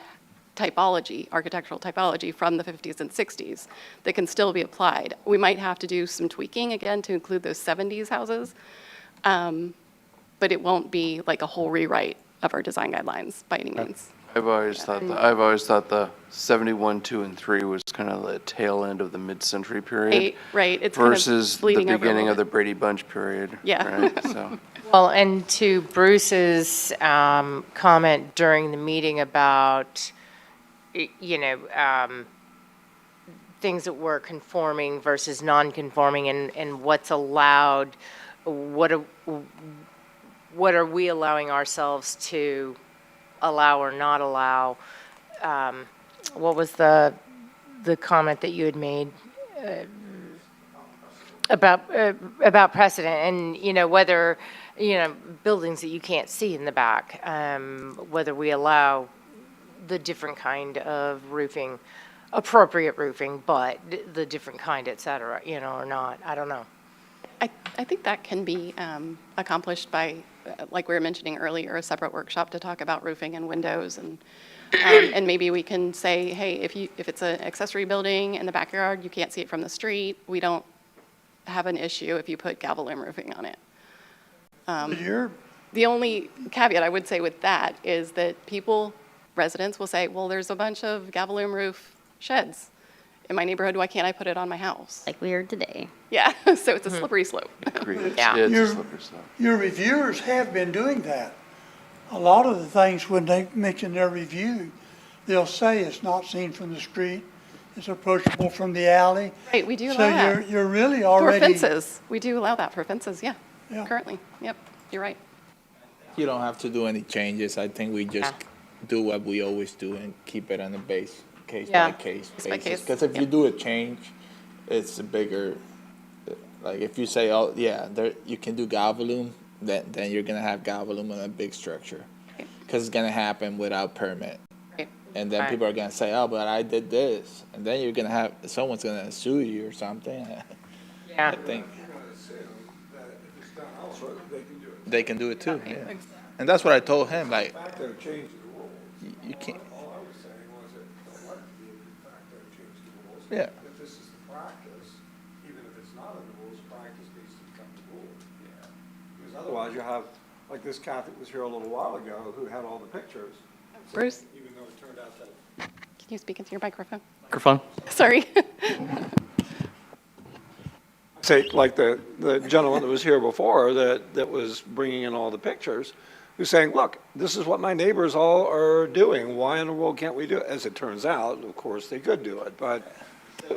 typology, architectural typology from the 50s and 60s that can still be applied. We might have to do some tweaking again to include those 70s houses, but it won't be like a whole rewrite of our design guidelines by any means. I've always thought the 71, 2, and 3 was kind of the tail end of the mid-century period. Right, it's kind of Versus the bleeding over a beginning little of the bit. Brady Bunch period. Yeah. Right, so. Well, and to Bruce's comment during the meeting about, things that were conforming versus non-conforming and what's allowed, what are we allowing ourselves to allow or not allow? What was the comment that you had made about precedent and, whether, buildings that you can't see in the back, whether we allow the different kind of roofing, appropriate roofing, but the different kind, et cetera, or not, I don't know. I think that can be accomplished by, like we were mentioning earlier, a separate workshop to talk about roofing and windows, and maybe we can say, hey, if it's an accessory building in the backyard, you can't see it from the street, we don't have an issue if you put gavel-loom roofing on it. The only caveat I would say with that is that residents will say, well, there's a bunch of gavel-loom roof sheds in my neighborhood, why can't I put it on my house? Like we heard today. Yeah, so it's a slippery slope. Agreed. Yeah. It's a You're- slippery slope. Your reviewers have been doing that. A lot of the things, when they mention their review, they'll say it's not seen from the street, it's approachable from the alley. Right, we do allow So that. you're really For already. fences, we do allow that for fences, yeah, Yeah. currently. Yep, you're right. You don't have to do any changes. I think we just do what we always do and keep it on a case by Yeah. case Case by basis. case, Because if you yep. do a change, it's a bigger, like if you say, oh, yeah, you can do galvalume, then you're gonna have galvalume on a big structure. Right. Because it's gonna happen without permit. Right. And then Right. people are gonna say, oh, but I did this. And then you're gonna have, someone's gonna sue you or something. Yeah. I think. They can do it too, yeah. And that's what I told him, like, you can't, All I was saying was that the like to be a de facto change to the rules. yeah. If this is the practice, even if it's not in the rules, practice needs to become the rule. Because otherwise you have, like this cat that was here a little while ago who had all the pictures. Bruce, Even though it turned out that can you speak into your microphone? Microphone? Sorry. say, like the gentleman that was here before that was bringing in all the pictures, who's saying, look, this is what my neighbors all are doing. Why in the world can't we do it? As it turns out, of course, they could do it, but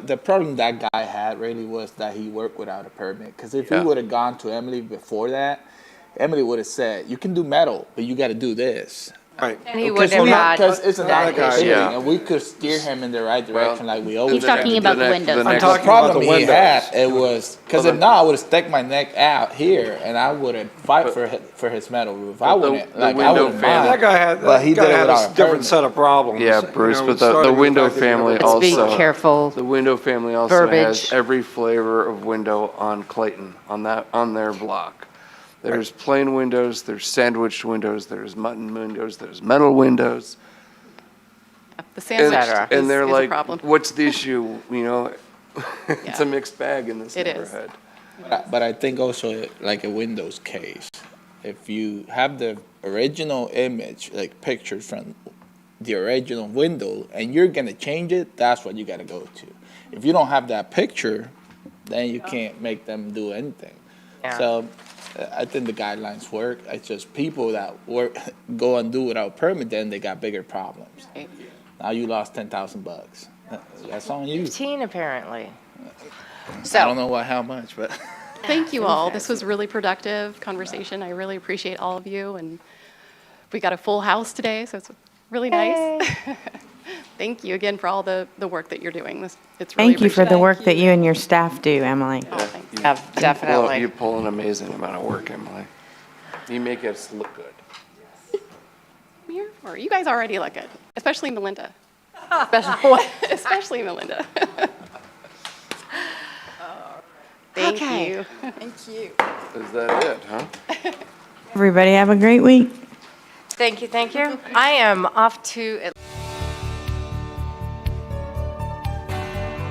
The problem that guy had really was that he worked without a permit. Because if he Yeah. would have gone to Emily before that, Emily would have said, you can do metal, but you got to do this. right. And he Because wouldn't have Because had, it's an That guy, accurate yeah. thing, and we could steer him in the right direction like we always He's talking do. about the next- windows. the I'm next- talking The problem about the he windows. had, it was, because Well, if not, I would have stuck my neck out here, and I would have fight for his metal roof. I But the- wouldn't, the like, I window wouldn't family- mind. That guy had, But he that guy did it had without a a different permit. set of problems. Yeah, you Bruce, know, but the starting with window fact that he never family did let's be also- careful. The window family also Verbiage. has every flavor of window on Clayton, on their block. There's plain windows, there's sandwiched windows, there's mutton windows, there's metal windows. The sandwich cetera. is And they're a like, problem. what's the issue, you know? It's Yeah. a mixed bag in this It is. neighborhood. But I think also, like a Windows case, if you have the original image, like pictures from the original window, and you're gonna change it, that's what you gotta go to. If you don't have that picture, then you can't make them do anything. Yeah. So, I think the guidelines work. It's just people that go and do without permit, then they got bigger problems. Right. Now you lost $10,000. That's on you. 15 apparently. I don't So, know how much, but. Thank you all. This was really productive conversation. I really appreciate all of you, and we got a full house today, so it's really nice. Thank you again for all the work that you're doing. It's really Thank you for the appreciated. work that you and your staff do, Emily. Oh, thanks. You- Yeah, you pull- definitely. You pull an amazing amount of work, Emily. You make us look good. Here, or you guys already look good, especially Melinda. Especially Melinda. Thank Okay. you. Is that it, huh? Everybody have a great week. Thank you, thank you. I am off to.